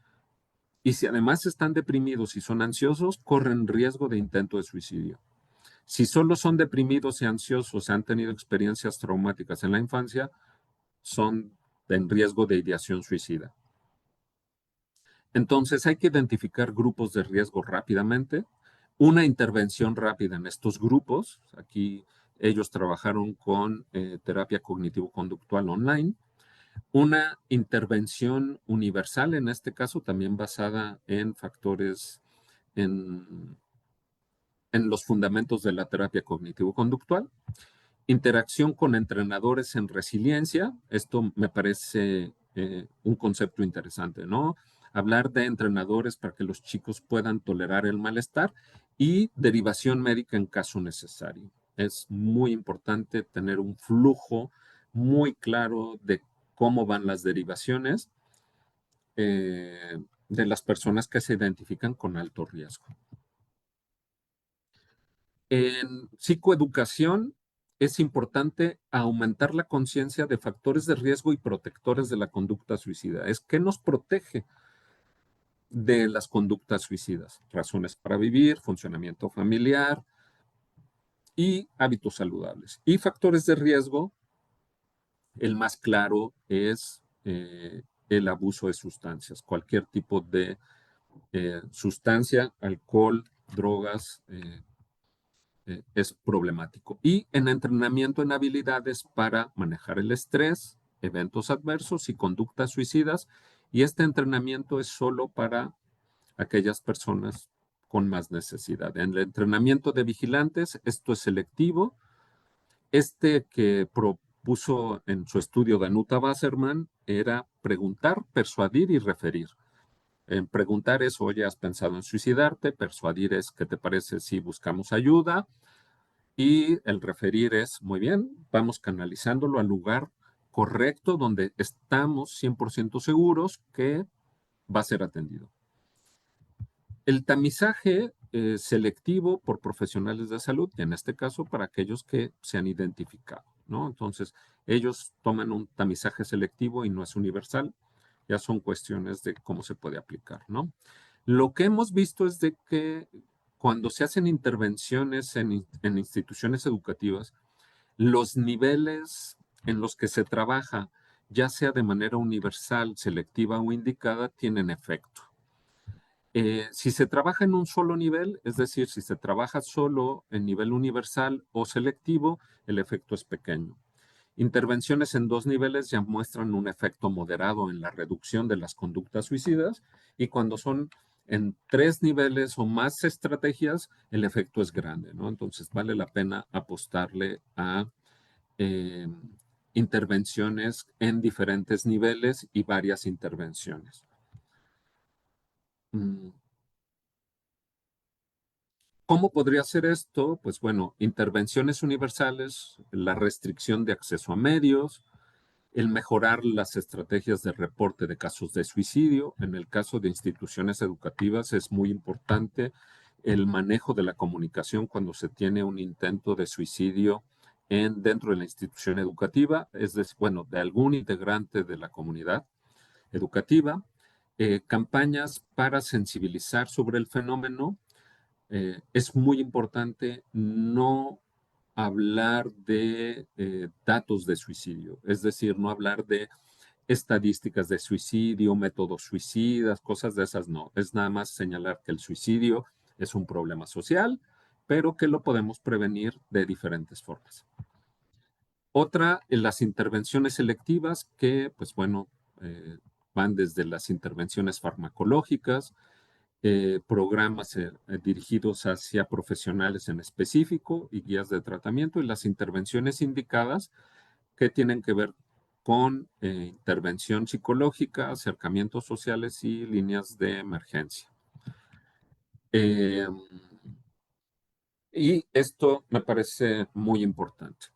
y si además están deprimidos y son ansiosos, corren riesgo de intento de suicidio. Si solo son deprimidos y ansiosos, han tenido experiencias traumáticas en la infancia, son en riesgo de ideación suicida. Entonces hay que identificar grupos de riesgo rápidamente, una intervención rápida en estos grupos. Aquí ellos trabajaron con terapia cognitivo-conductual online, una intervención universal, en este caso también basada en factores, en, en los fundamentos de la terapia cognitivo-conductual. Interacción con entrenadores en resiliencia. Esto me parece un concepto interesante, ¿no? Hablar de entrenadores para que los chicos puedan tolerar el malestar, y derivación médica en caso necesario. Es muy importante tener un flujo muy claro de cómo van las derivaciones de las personas que se identifican con alto riesgo. En psicoeducación es importante aumentar la conciencia de factores de riesgo y protectores de la conducta suicida. Es que nos protege de las conductas suicidas: razones para vivir, funcionamiento familiar y hábitos saludables. Y factores de riesgo, el más claro es el abuso de sustancias, cualquier tipo de sustancia, alcohol, drogas, es problemático. Y en entrenamiento en habilidades para manejar el estrés, eventos adversos y conductas suicidas. Y este entrenamiento es solo para aquellas personas con más necesidad. En el entrenamiento de vigilantes, esto es selectivo. Este que propuso en su estudio Danuta Wasserman era preguntar, persuadir y referir. En preguntar es: oye, ¿has pensado en suicidarte? Persuadir es: ¿qué te parece si buscamos ayuda? Y el referir es: muy bien, vamos canalizándolo al lugar correcto donde estamos 100% seguros que va a ser atendido. El tamizaje selectivo por profesionales de salud, y en este caso para aquellos que se han identificado, ¿no? Entonces, ellos toman un tamizaje selectivo y no es universal, ya son cuestiones de cómo se puede aplicar, ¿no? Lo que hemos visto es de que cuando se hacen intervenciones en instituciones educativas, los niveles en los que se trabaja, ya sea de manera universal, selectiva o indicada, tienen efecto. Si se trabaja en un solo nivel, es decir, si se trabaja solo en nivel universal o selectivo, el efecto es pequeño. Intervenciones en dos niveles ya muestran un efecto moderado en la reducción de las conductas suicidas, y cuando son en tres niveles o más estrategias, el efecto es grande, ¿no? Entonces vale la pena apostarle a eh, intervenciones en diferentes niveles y varias intervenciones. Mm, ¿Cómo podría ser esto? Pues bueno, intervenciones universales, la restricción de acceso a medios, el mejorar las estrategias de reporte de casos de suicidio. En el caso de instituciones educativas es muy importante el manejo de la comunicación cuando se tiene un intento de suicidio dentro de la institución educativa, es decir, bueno, de algún integrante de la comunidad educativa, campañas para sensibilizar sobre el fenómeno. Es muy importante no hablar de datos de suicidio, es decir, no hablar de estadísticas de suicidio, métodos suicidas, cosas de esas, no. Es nada más señalar que el suicidio es un problema social, pero que lo podemos prevenir de diferentes formas. Otra, las intervenciones selectivas que, pues bueno, van desde las intervenciones farmacológicas, programas dirigidos hacia profesionales en específico y guías de tratamiento, y las intervenciones indicadas que tienen que ver con intervención psicológica, acercamientos sociales y líneas de emergencia. Eh, y esto me parece muy importante.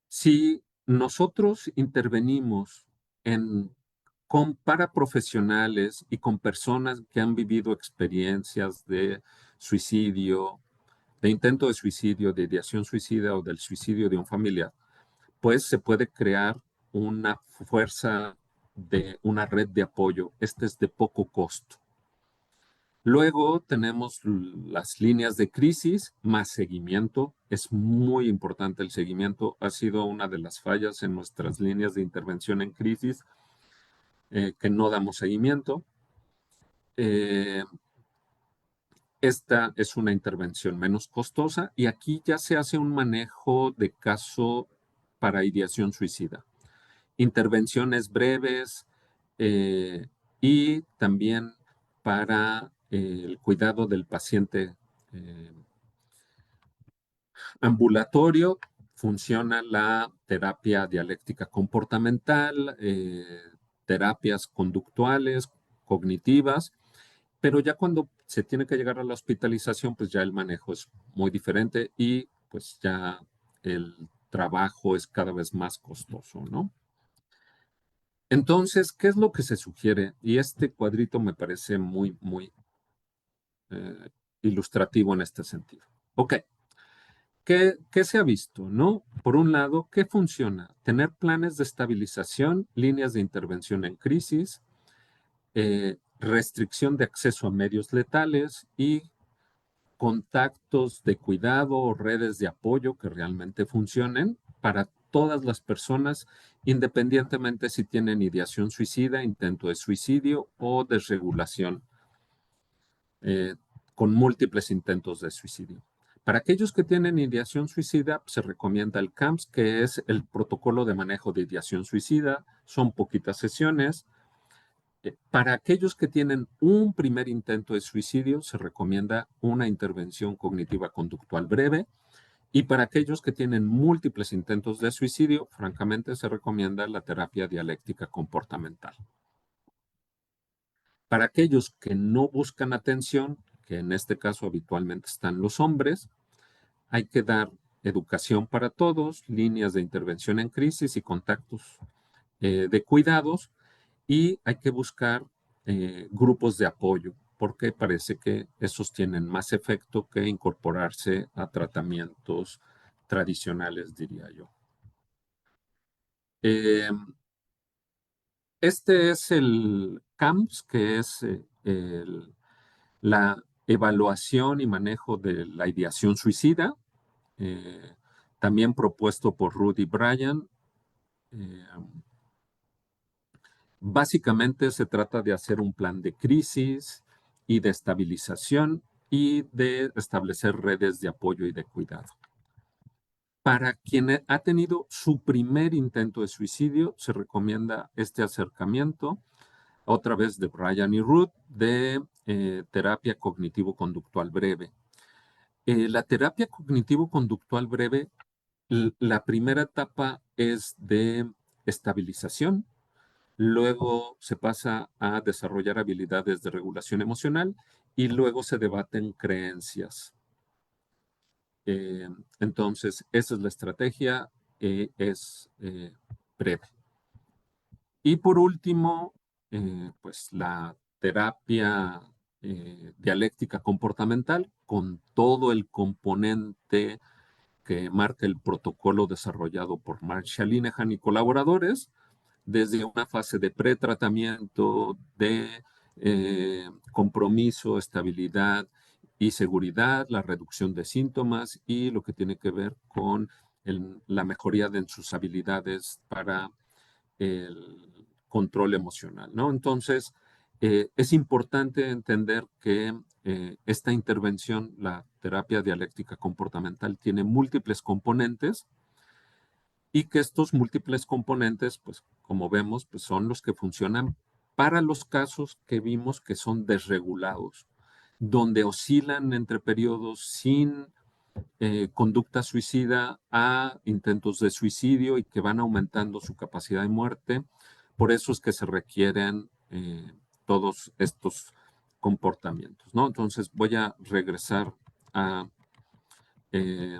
Si nosotros intervenimos con paraprofesionales y con personas que han vivido experiencias de suicidio, de intento de suicidio, de ideación suicida o del suicidio de un familiar, pues se puede crear una fuerza de una red de apoyo. Este es de poco costo. Luego tenemos las líneas de crisis más seguimiento. Es muy importante el seguimiento. Ha sido una de las fallas en nuestras líneas de intervención en crisis, que no damos seguimiento. Esta es una intervención menos costosa y aquí ya se hace un manejo de caso para ideación suicida. Intervenciones breves y también para el cuidado del paciente ambulatorio. Funciona la terapia dialéctica comportamental, terapias conductuales, cognitivas, pero ya cuando se tiene que llegar a la hospitalización, pues ya el manejo es muy diferente y pues ya el trabajo es cada vez más costoso, ¿no? Entonces, ¿qué es lo que se sugiere? Y este cuadrito me parece muy ilustrativo en este sentido. Ok, ¿qué se ha visto, no? Por un lado, ¿qué funciona? Tener planes de estabilización, líneas de intervención en crisis, restricción de acceso a medios letales y contactos de cuidado o redes de apoyo que realmente funcionen para todas las personas, independientemente si tienen ideación suicida, intento de suicidio o desregulación, eh, con múltiples intentos de suicidio. Para aquellos que tienen ideación suicida, se recomienda el CAMS, que es el protocolo de manejo de ideación suicida. Son poquitas sesiones. Para aquellos que tienen un primer intento de suicidio, se recomienda una intervención cognitiva conductual breve. Y para aquellos que tienen múltiples intentos de suicidio, francamente se recomienda la terapia dialéctica comportamental. Para aquellos que no buscan atención, que en este caso habitualmente están los hombres, hay que dar educación para todos, líneas de intervención en crisis y contactos de cuidados, y hay que buscar grupos de apoyo. porque parece que esos tienen más efecto que incorporarse a tratamientos tradicionales, diría yo. Eh, Este es el CAMS, que es la evaluación y manejo de la ideación suicida, eh, también propuesto por Rudy Bryan. Eh, Básicamente se trata de hacer un plan de crisis y de estabilización y de establecer redes de apoyo y de cuidado. Para quien ha tenido su primer intento de suicidio, se recomienda este acercamiento, otra vez de Bryan y Ruth, de terapia cognitivo-conductual breve. La terapia cognitivo-conductual breve, la primera etapa es de estabilización, luego se pasa a desarrollar habilidades de regulación emocional y luego se debaten creencias. Eh, entonces, esa es la estrategia, es breve. Y por último, pues la terapia dialéctica comportamental con todo el componente que marca el protocolo desarrollado por Marshall Linehan y colaboradores, desde una fase de pretratamiento, de compromiso, estabilidad y seguridad, la reducción de síntomas y lo que tiene que ver con la mejoría de sus habilidades para el control emocional, ¿no? Entonces, es importante entender que esta intervención, la terapia dialéctica comportamental, tiene múltiples componentes y que estos múltiples componentes, pues como vemos, pues son los que funcionan para los casos que vimos que son desregulados, donde oscilan entre periodos sin conducta suicida a intentos de suicidio y que van aumentando su capacidad de muerte. Por eso es que se requieren todos estos comportamientos, ¿no? Entonces voy a regresar a eh,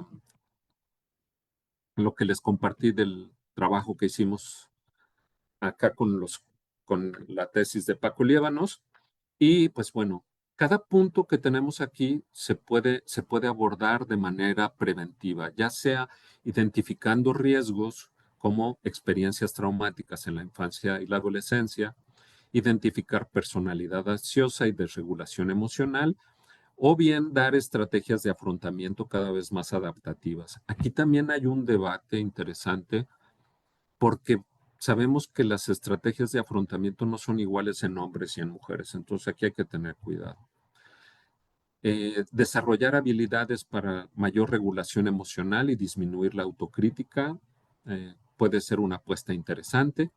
lo que les compartí del trabajo que hicimos acá con la tesis de Paco Liébanos. Y pues bueno, cada punto que tenemos aquí se puede abordar de manera preventiva, ya sea identificando riesgos como experiencias traumáticas en la infancia y la adolescencia, identificar personalidad ansiosa y desregulación emocional, o bien dar estrategias de afrontamiento cada vez más adaptativas. Aquí también hay un debate interesante porque sabemos que las estrategias de afrontamiento no son iguales en hombres y en mujeres, entonces aquí hay que tener cuidado. Desarrollar habilidades para mayor regulación emocional y disminuir la autocrítica puede ser una apuesta interesante.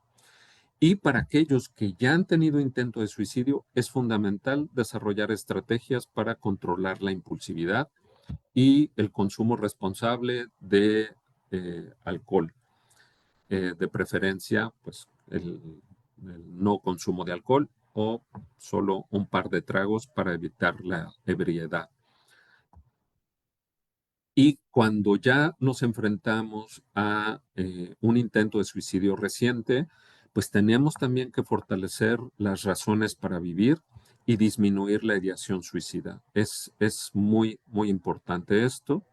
Y para aquellos que ya han tenido intento de suicidio, es fundamental desarrollar estrategias para controlar la impulsividad y el consumo responsable de alcohol. De preferencia, pues el no consumo de alcohol o solo un par de tragos para evitar la ebriedad. Y cuando ya nos enfrentamos a un intento de suicidio reciente, pues tenemos también que fortalecer las razones para vivir y disminuir la ideación suicida. Es muy, muy importante esto.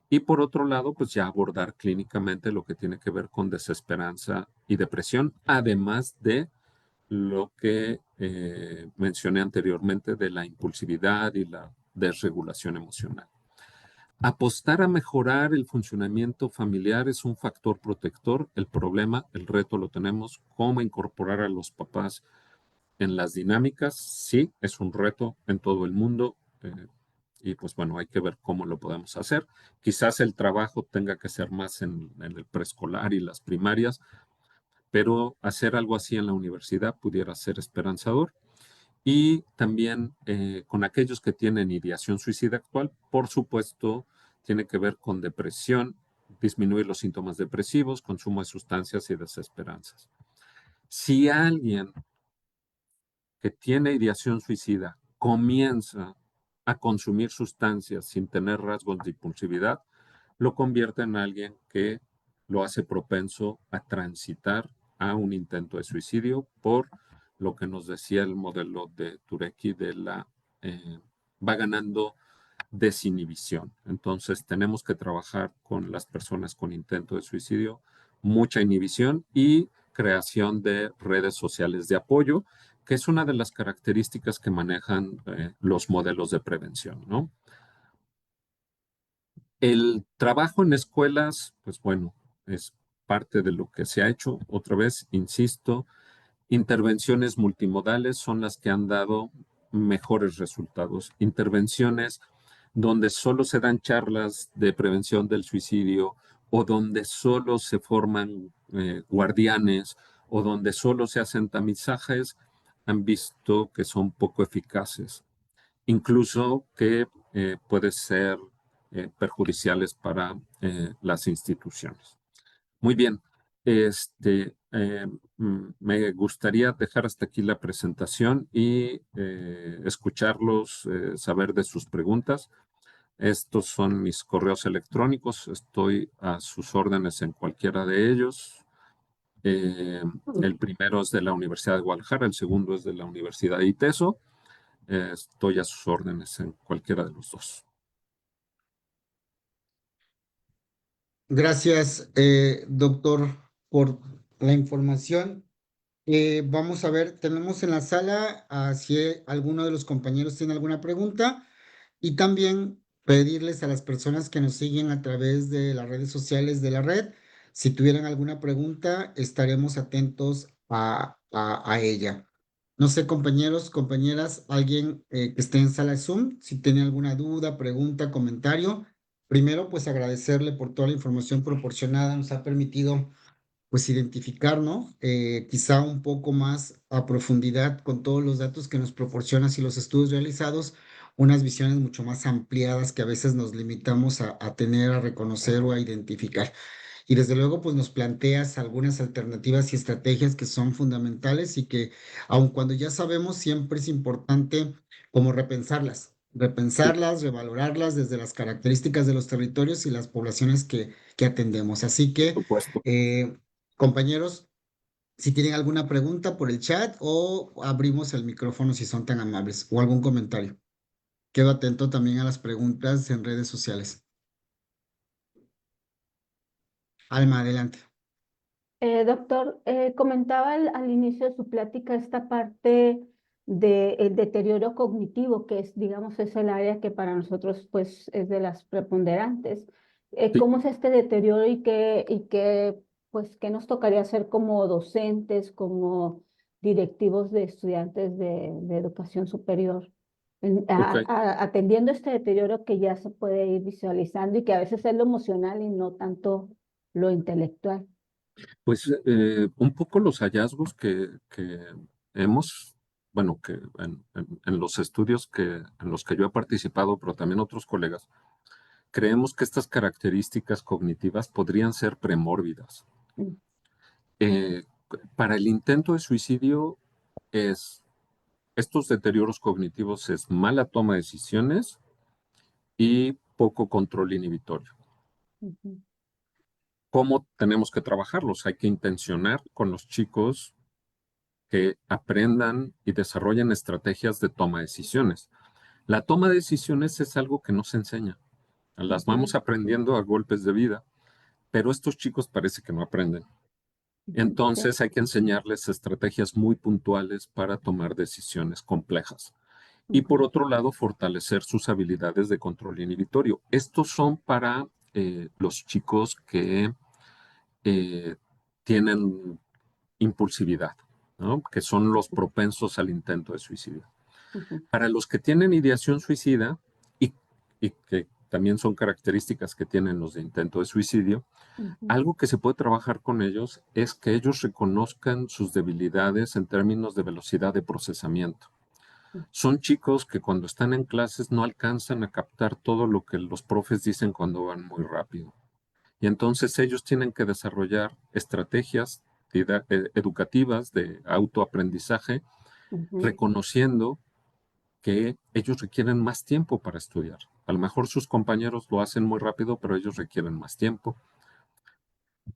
Y por otro lado, pues ya abordar clínicamente lo que tiene que ver con desesperanza y depresión, además de lo que mencioné anteriormente de la impulsividad y la desregulación emocional. Apostar a mejorar el funcionamiento familiar es un factor protector. El problema, el reto lo tenemos, cómo incorporar a los papás en las dinámicas. Sí, es un reto en todo el mundo. Y pues bueno, hay que ver cómo lo podemos hacer. Quizás el trabajo tenga que ser más en el preescolar y las primarias, pero hacer algo así en la universidad pudiera ser esperanzador. Y también con aquellos que tienen ideación suicida actual, por supuesto, tiene que ver con depresión, disminuir los síntomas depresivos, consumo de sustancias y desesperanzas. Si alguien que tiene ideación suicida comienza a consumir sustancias sin tener rasgos de impulsividad, lo convierte en alguien que lo hace propenso a transitar a un intento de suicidio por lo que nos decía el modelo de Turecki va ganando desinhibición. Entonces tenemos que trabajar con las personas con intento de suicidio, mucha inhibición y creación de redes sociales de apoyo, que es una de las características que manejan los modelos de prevención, ¿no? El trabajo en escuelas, pues bueno, es parte de lo que se ha hecho. Otra vez, insisto, intervenciones multimodales son las que han dado mejores resultados. Intervenciones donde solo se dan charlas de prevención del suicidio o donde solo se forman guardianes o donde solo se hacen tamizajes, han visto que son poco eficaces, incluso que pueden ser perjudiciales para las instituciones. Muy bien. Me gustaría dejar hasta aquí la presentación y escucharlos, saber de sus preguntas. Estos son mis correos electrónicos. Estoy a sus órdenes en cualquiera de ellos. El primero es de la Universidad de Guadalajara, el segundo es de la Universidad de ITESO. Estoy a sus órdenes en cualquiera de los dos. Gracias, doctor, por la información. Vamos a ver, tenemos en la sala si alguno de los compañeros tiene alguna pregunta y también pedirles a las personas que nos siguen a través de las redes sociales de la red, si tuvieran alguna pregunta, estaremos atentos a ella. No sé, compañeros, compañeras, alguien que esté en sala Zoom, si tiene alguna duda, pregunta, comentario. Primero, pues agradecerle por toda la información proporcionada, nos ha permitido pues identificar, ¿no? Quizá un poco más a profundidad con todos los datos que nos proporcionas y los estudios realizados, unas visiones mucho más ampliadas que a veces nos limitamos a tener, a reconocer o a identificar. Y desde luego, pues nos planteas algunas alternativas y estrategias que son fundamentales y que, aun cuando ya sabemos, siempre es importante como Sí, repensarlas, revalorarlas desde las características de los territorios y las poblaciones que atendemos. Así por que, supuesto. eh, compañeros, si tienen alguna pregunta por el chat o abrimos el micrófono si son tan amables o algún comentario. Quedo atento también a las preguntas en redes sociales. Alma, adelante. Doctor, comentaba al inicio de su plática esta parte del deterioro cognitivo, que es, digamos, es el área que para nosotros pues es de las preponderantes. Sí, ¿Cómo es este deterioro pues, qué nos tocaría hacer como docentes, como directivos de estudiantes de educación superior, ok. atendiendo este deterioro que ya se puede ir visualizando y que a veces es lo emocional y no tanto lo intelectual? Pues un poco los hallazgos que hemos, bueno, que en los estudios en los que yo he participado, pero también otros colegas, creemos que estas características cognitivas podrían ser premórbidas. Mm, Eh, para el intento de suicidio es estos deterioros cognitivos es mala toma de decisiones y poco control inhibitorio. ujú, ¿Cómo tenemos que trabajarlos? Hay que intencionar con los chicos que aprendan y desarrollen estrategias de toma de decisiones. La toma de decisiones es algo que no se enseña. Las vamos ujú, aprendiendo a golpes de vida, pero estos chicos parece que no aprenden. ujú, sí, Entonces hay que enseñarles estrategias muy puntuales para tomar decisiones complejas. Y por ujú, otro lado, fortalecer sus habilidades de control inhibitorio. Estos son para los chicos que eh, tienen impulsividad, ¿no? Que son los propensos al intento de suicidio. ujú, Para los que tienen ideación suicida y, y que también son características que tienen los de intento de suicidio, ujú, algo que se puede trabajar con ellos es que ellos reconozcan sus debilidades en términos de velocidad de procesamiento. Son chicos que cuando están en clases no alcanzan a captar todo lo que los profes dicen cuando van muy rápido. Y entonces ellos tienen que desarrollar estrategias educativas de autoaprendizaje, ujú, reconociendo que ellos requieren más tiempo para estudiar. A lo mejor sus compañeros lo hacen muy rápido, pero ellos requieren más tiempo.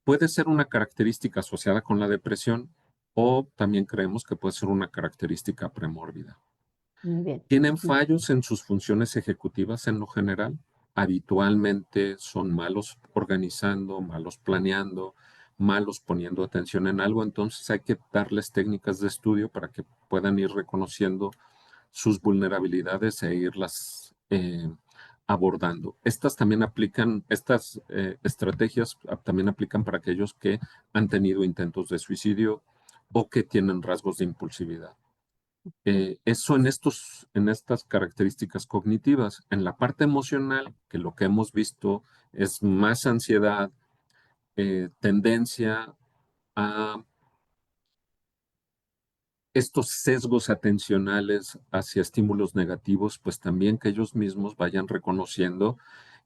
Puede ser una característica asociada con la depresión, o también creemos que puede ser una característica premórbida. Muy bien. Tienen fallos en sus funciones ejecutivas en lo general. Habitualmente son malos organizando, malos planeando, malos poniendo atención en algo. Entonces hay que darles técnicas de estudio para que puedan ir reconociendo sus vulnerabilidades e irlas abordando. Estas también aplican, estas estrategias también aplican para aquellos que han tenido intentos de suicidio o que tienen rasgos de impulsividad. Eso en estas características cognitivas. En la parte emocional, que lo que hemos visto es más ansiedad, tendencia a estos sesgos atencionales hacia estímulos negativos, pues también que ellos mismos vayan reconociendo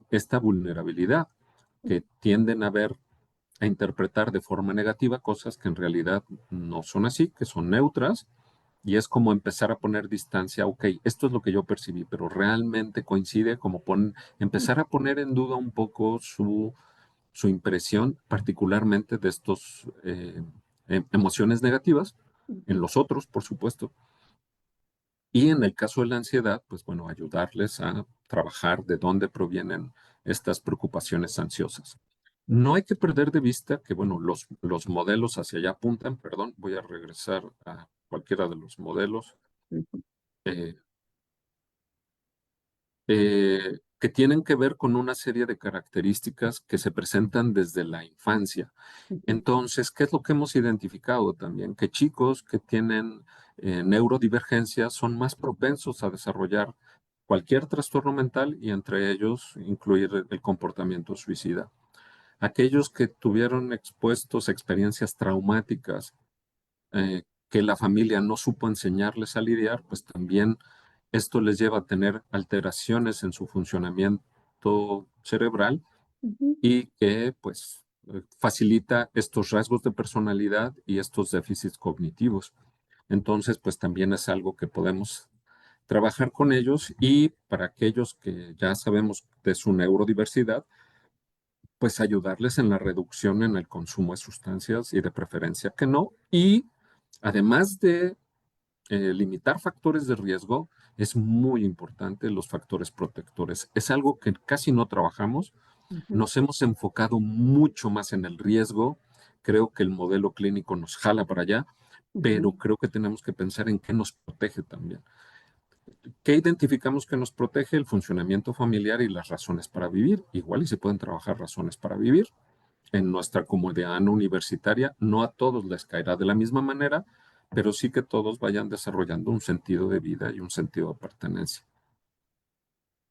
esta vulnerabilidad, que tienden a ver, a interpretar de forma negativa cosas que en realidad no son así, que son neutras, y es como empezar a poner distancia, ok, esto es lo que yo percibí, pero realmente coincide, como empezar a poner en duda un poco su impresión, particularmente de estos emociones negativas, en los otros, por supuesto. Y en el caso de la ansiedad, pues bueno, ayudarles a trabajar de dónde provienen estas preocupaciones ansiosas. No hay que perder de vista que, bueno, los modelos hacia allá apuntan, perdón, voy a regresar a cualquiera de los modelos, eh, que tienen que ver con una serie de características que se presentan desde la infancia. Entonces, ¿qué es lo que hemos identificado también? Que chicos que tienen neurodivergencia son más propensos a desarrollar cualquier trastorno mental y entre ellos incluir el comportamiento suicida. Aquellos que tuvieron expuestos a experiencias traumáticas que la familia no supo enseñarles a lidiar, pues también esto les lleva a tener alteraciones en su funcionamiento cerebral y que pues facilita estos rasgos de personalidad y estos déficits cognitivos. Entonces, pues también es algo que podemos trabajar con ellos y para aquellos que ya sabemos de su neurodiversidad, pues ayudarles en la reducción en el consumo de sustancias y de preferencia que no. Y además de limitar factores de riesgo, es muy importante los factores protectores. Es algo que casi no trabajamos. Nos hemos enfocado mucho más en el riesgo. Creo que el modelo clínico nos jala para allá, pero creo que tenemos que pensar en qué nos protege también. ¿Qué identificamos que nos protege? El funcionamiento familiar y las razones para vivir. Igual y se pueden trabajar razones para vivir. En nuestra comunidad universitaria, no a todos les caerá de la misma manera, pero sí que todos vayan desarrollando un sentido de vida y un sentido de pertenencia.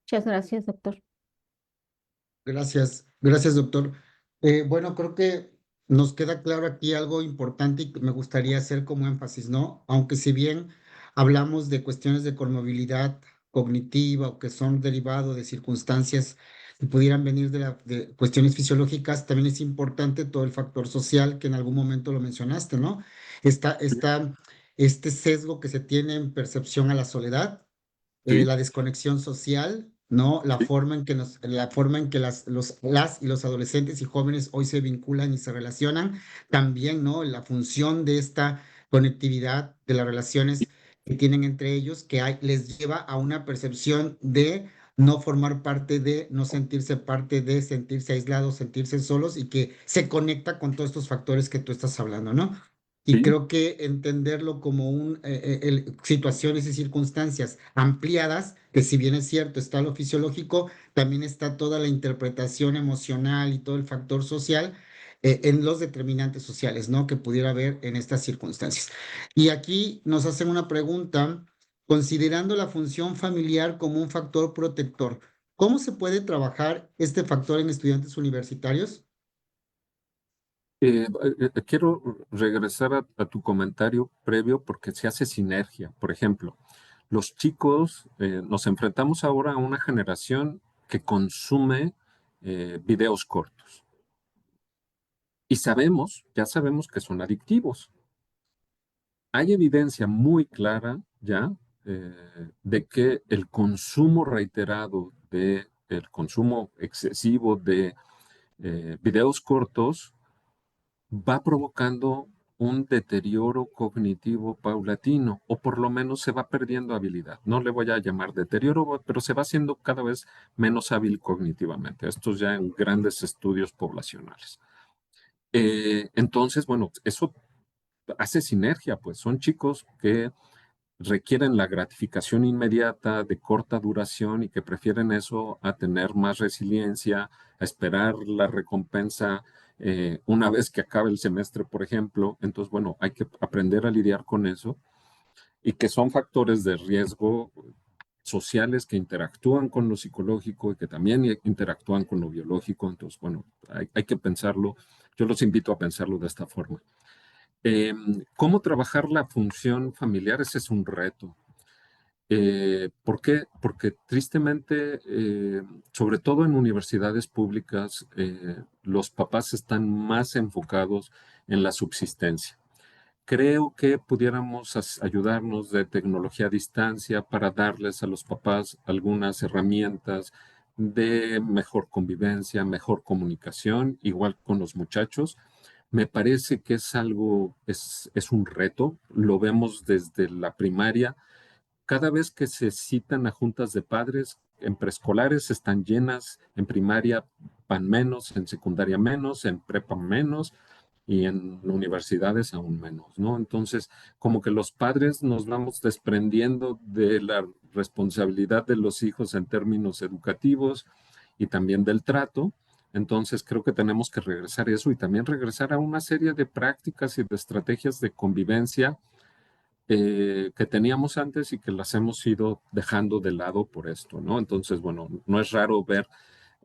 Muchas gracias, doctor. Gracias, gracias, doctor. Bueno, creo que nos queda claro aquí algo importante y que me gustaría hacer como énfasis, ¿no? Aunque si bien hablamos de cuestiones de conmovilidad cognitiva o que son derivado de circunstancias que pudieran venir de cuestiones fisiológicas, también es importante todo el factor social que en algún momento lo mencionaste, ¿no? Está este sesgo que se tiene en percepción a la soledad, Sí, la desconexión social, ¿no? sí, La forma en que las y los adolescentes y jóvenes hoy se vinculan y se relacionan, también, ¿no? La función de esta conectividad de las relaciones que tienen entre ellos, les lleva a una percepción de no formar parte de, no sentirse parte de, sentirse aislados, sentirse solos y que se conecta con todos estos factores que tú estás hablando, ¿no? Y sí, creo que entenderlo como situaciones y circunstancias ampliadas, que si bien es cierto, está lo fisiológico, también está toda la interpretación emocional y todo el factor social en los determinantes sociales, ¿no? Que pudiera haber en estas circunstancias. Y aquí nos hacen una pregunta, considerando la función familiar como un factor protector, ¿cómo se puede trabajar este factor en estudiantes universitarios? quiero regresar a tu comentario previo porque se hace sinergia. Por ejemplo, los chicos, nos enfrentamos ahora a una generación que consume videos cortos y ya sabemos que son adictivos. Hay evidencia muy clara ya de que el consumo reiterado el consumo excesivo de videos cortos va provocando un deterioro cognitivo paulatino, o por lo menos se va perdiendo habilidad. No le voy a llamar deterioro, pero se va haciendo cada vez menos hábil cognitivamente. Esto ya en grandes estudios poblacionales. Entonces, bueno, eso hace sinergia, pues son chicos que requieren la gratificación inmediata de corta duración y que prefieren eso a tener más resiliencia, a esperar la recompensa una vez que acabe el semestre, por ejemplo. Entonces, bueno, hay que aprender a lidiar con eso y que son factores de riesgo sociales que interactúan con lo psicológico y que también interactúan con lo biológico. Entonces, bueno, hay que pensarlo. Yo los invito a pensarlo de esta forma. ¿Cómo trabajar la función familiar? Ese es un reto. ¿Por qué? Porque tristemente, sobre todo en universidades públicas, los papás están más enfocados en la subsistencia. Creo que pudiéramos ayudarnos de tecnología a distancia para darles a los papás algunas herramientas de mejor convivencia, mejor comunicación, igual con los muchachos. Me parece que es algo, es un reto. Lo vemos desde la primaria. Cada vez que se citan a juntas de padres, en preescolares están llenas, en primaria van menos, en secundaria menos, en prepa menos y en universidades aún menos, ¿no? Entonces, como que los padres nos vamos desprendiendo de la responsabilidad de los hijos en términos educativos y también del trato. Entonces, creo que tenemos que regresar a eso y también regresar a una serie de prácticas y de estrategias de convivencia que teníamos antes y que las hemos ido dejando de lado por esto, ¿no? Entonces, bueno, no es raro ver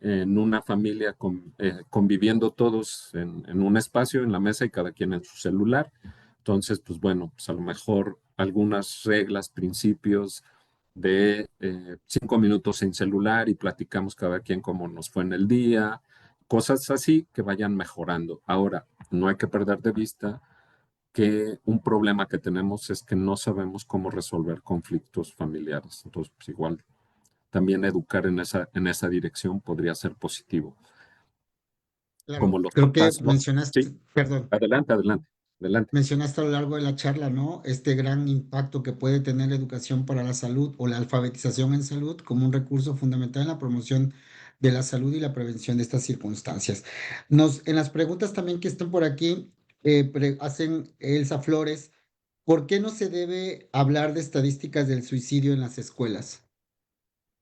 en una familia conviviendo todos en un espacio, en la mesa y cada quien en su celular. Entonces, pues bueno, pues a lo mejor algunas reglas, principios de 5 minutos sin celular y platicamos cada quien cómo nos fue en el día, cosas así que vayan mejorando. Ahora, no hay que perder de vista que un problema que tenemos es que no sabemos cómo resolver conflictos familiares. Entonces, pues igual, también educar en esa dirección podría ser positivo. Como Claro, los creo que papás, ¿no? Sí, mencionaste, perdón, adelante, adelante, adelante. mencionaste a lo largo de la charla, ¿no? Este gran impacto que puede tener la educación para la salud o la alfabetización en salud como un recurso fundamental en la promoción de la salud y la prevención de estas circunstancias. En las preguntas también que están por aquí, hacen Elsa Flores, ¿por qué no se debe hablar de estadísticas del suicidio en las escuelas?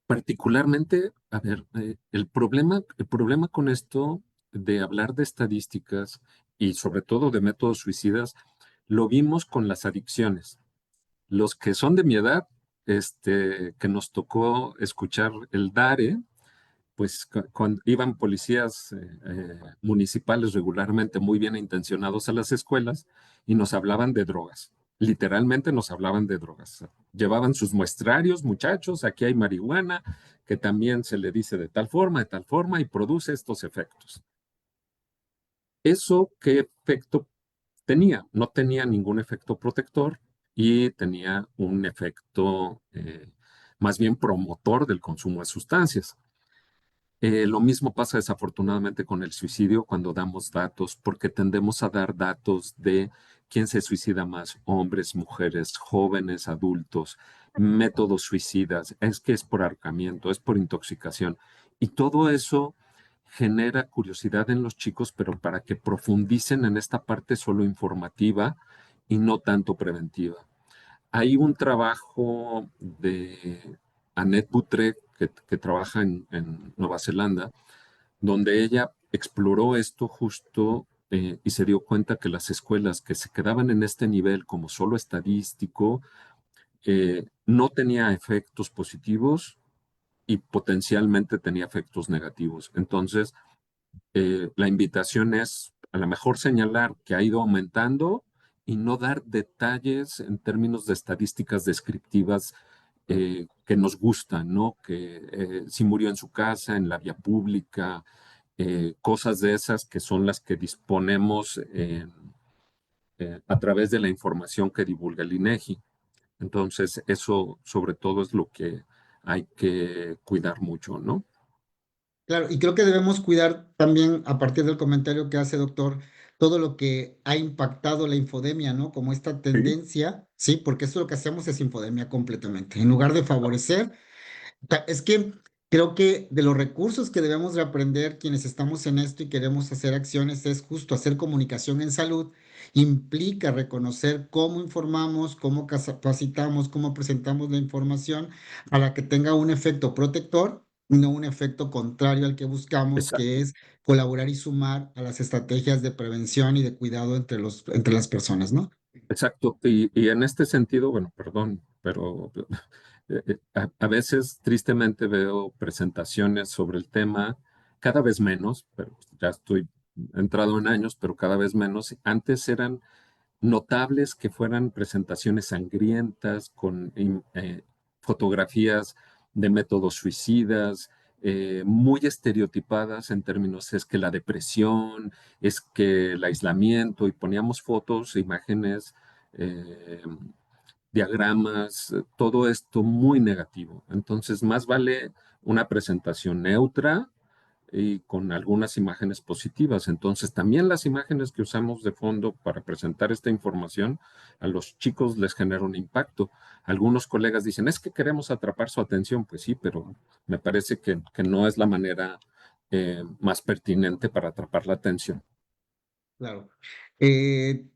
Particularmente, a ver, el problema con esto de hablar de estadísticas y sobre todo de métodos suicidas, lo vimos con las adicciones. Los que son de mi edad, que nos tocó escuchar el DARE, pues cuando iban policías municipales regularmente muy bien intencionados a las escuelas y nos hablaban de drogas. Literalmente nos hablaban de drogas. Llevaban sus muestrarios, muchachos, aquí hay marihuana, que también se le dice de tal forma, y produce estos efectos. ¿Eso qué efecto tenía? No tenía ningún efecto protector y tenía un efecto más bien promotor del consumo de sustancias. Lo mismo pasa desafortunadamente con el suicidio cuando damos datos, porque tendemos a dar datos de quién se suicida más, hombres, mujeres, jóvenes, adultos, métodos suicidas, es que es por ahorcamiento, es por intoxicación. Y todo eso genera curiosidad en los chicos, pero para que profundicen en esta parte solo informativa y no tanto preventiva. Hay un trabajo de Annette Boutré, que trabaja en Nueva Zelanda, donde ella exploró esto justo y se dio cuenta que las escuelas que se quedaban en este nivel como solo estadístico no tenía efectos positivos y potencialmente tenía efectos negativos. Entonces, la invitación es a lo mejor señalar que ha ido aumentando y no dar detalles en términos de estadísticas descriptivas que nos gustan, ¿no? Que si murió en su casa, en la vía pública, cosas de esas que son las que disponemos a través de la información que divulga el INEGI. Entonces, eso sobre todo es lo que hay que cuidar mucho, ¿no? Claro, y creo que debemos cuidar también, a partir del comentario que hace doctor, todo lo que ha impactado la infodemia, ¿no? Como esta Sí, tendencia, sí, porque eso lo que hacemos es infodemia completamente. En lugar de favorecer, es que creo que de los recursos que debemos de aprender quienes estamos en esto y queremos hacer acciones es justo hacer comunicación en salud. Implica reconocer cómo informamos, cómo capacitamos, cómo presentamos la información para que tenga un efecto protector y no un efecto contrario al que buscamos, que exacto. es colaborar y sumar a las estrategias de prevención y de cuidado entre las personas, ¿no? Exacto. Y en este sentido, bueno, perdón, pero a veces tristemente veo presentaciones sobre el tema, cada vez menos, pero ya estoy entrado en años, pero cada vez menos. Antes eran notables que fueran presentaciones sangrientas con fotografías de métodos suicidas, muy estereotipadas en términos, es que la depresión, es que el aislamiento, y poníamos fotos, imágenes, eh, diagramas, todo esto muy negativo. Entonces, más vale una presentación neutra y con algunas imágenes positivas. Entonces, también las imágenes que usamos de fondo para presentar esta información a los chicos les genera un impacto. Algunos colegas dicen, es que queremos atrapar su atención. Pues sí, pero me parece que no es la manera más pertinente para atrapar la atención. Claro.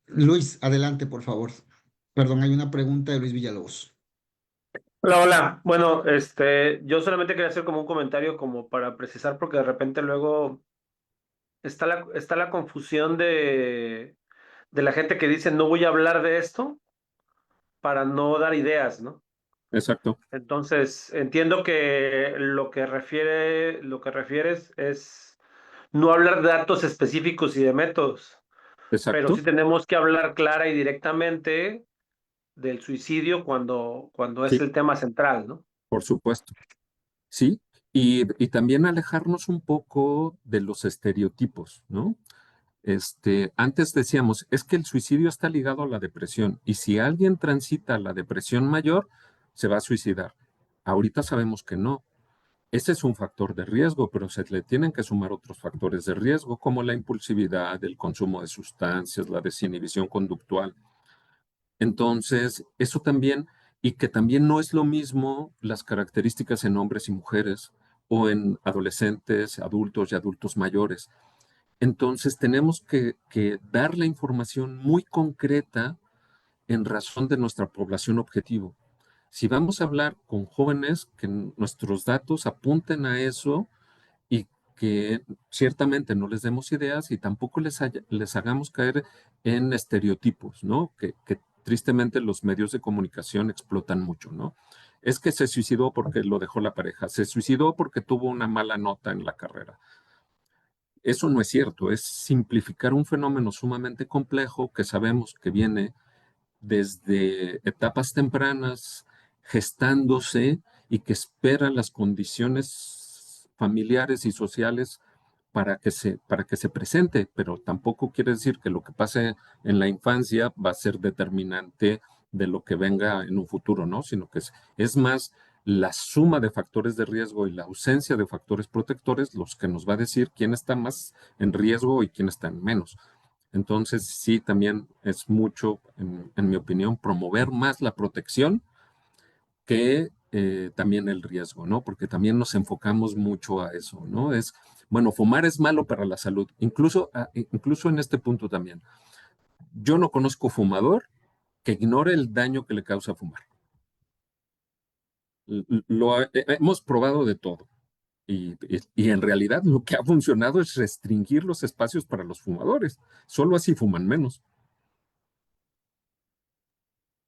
Luis, adelante, por favor. Perdón, hay una pregunta de Luis Villalobos. Hola, hola. Bueno, yo solamente quería hacer como un comentario como para precisar, porque de repente luego está la confusión de la gente que dice no voy a hablar de esto para no dar ideas, ¿no? Exacto, Entonces, entiendo que lo que refieres es no hablar de datos específicos y de métodos, pero sí exacto. tenemos que hablar clara y directamente del suicidio cuando es Sí, el tema central, ¿no? por supuesto. Sí. Y también alejarnos un poco de los estereotipos, ¿no? Antes decíamos, es que el suicidio está ligado a la depresión y si alguien transita la depresión mayor, se va a suicidar. Ahorita sabemos que no. Ese es un factor de riesgo, pero se le tienen que sumar otros factores de riesgo como la impulsividad, el consumo de sustancias, la desinhibición conductual. Entonces, eso también, y que también no es lo mismo las características en hombres y mujeres o en adolescentes, adultos y adultos mayores. Entonces tenemos que dar la información muy concreta en razón de nuestra población objetivo. Si vamos a hablar con jóvenes, que nuestros datos apunten a eso y que ciertamente no les demos ideas y tampoco les hagamos caer en estereotipos, ¿no? Que tristemente los medios de comunicación explotan mucho, ¿no? Es que se suicidó porque lo dejó la pareja, se suicidó porque tuvo una mala nota en la carrera. Eso no es cierto, es simplificar un fenómeno sumamente complejo que sabemos que viene desde etapas tempranas, gestándose y que espera las condiciones familiares y sociales para que se presente, pero tampoco quiere decir que lo que pase en la infancia va a ser determinante de lo que venga en un futuro, ¿no? Sino que es más la suma de factores de riesgo y la ausencia de factores protectores los que nos va a decir quién está más en riesgo y quién está en menos. Entonces, sí, también es mucho, en mi opinión, promover más la protección que también el riesgo, ¿no? Porque también nos enfocamos mucho a eso, ¿no? Bueno, fumar es malo para la salud, incluso en este punto también. Yo no conozco fumador que ignore el daño que le causa fumar. Hemos probado de todo. Y en realidad lo que ha funcionado es restringir los espacios para los fumadores. Solo así fuman menos.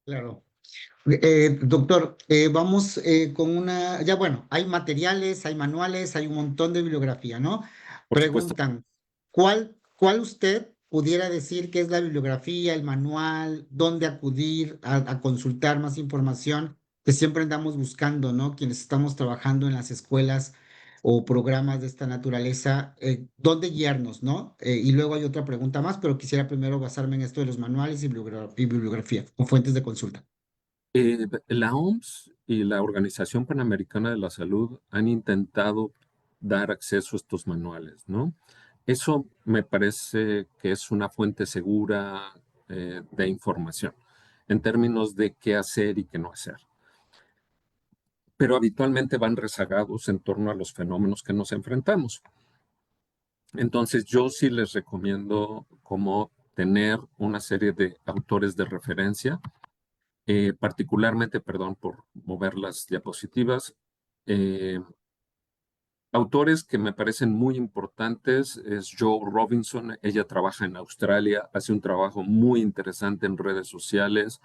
Claro. Doctor, vamos con una, ya bueno, hay materiales, hay manuales, hay un montón de bibliografía, ¿no? Por supuesto. Preguntan, ¿cuál usted pudiera decir que es la bibliografía, el manual, dónde acudir a consultar más información que siempre andamos buscando, ¿no? Quienes estamos trabajando en las escuelas o programas de esta naturaleza, ¿dónde guiarnos, ¿no? Y luego hay otra pregunta más, pero quisiera primero basarme en esto de los manuales y bibliografía o fuentes de consulta. La OMS y la Organización Panamericana de la Salud han intentado dar acceso a estos manuales, ¿no? Eso me parece que es una fuente segura de información en términos de qué hacer y qué no hacer. Pero habitualmente van rezagados en torno a los fenómenos que nos enfrentamos. Entonces, yo sí les recomiendo como tener una serie de autores de referencia, particularmente, perdón por mover las diapositivas, autores que me parecen muy importantes es Joe Robinson. Ella trabaja en Australia, hace un trabajo muy interesante en redes sociales.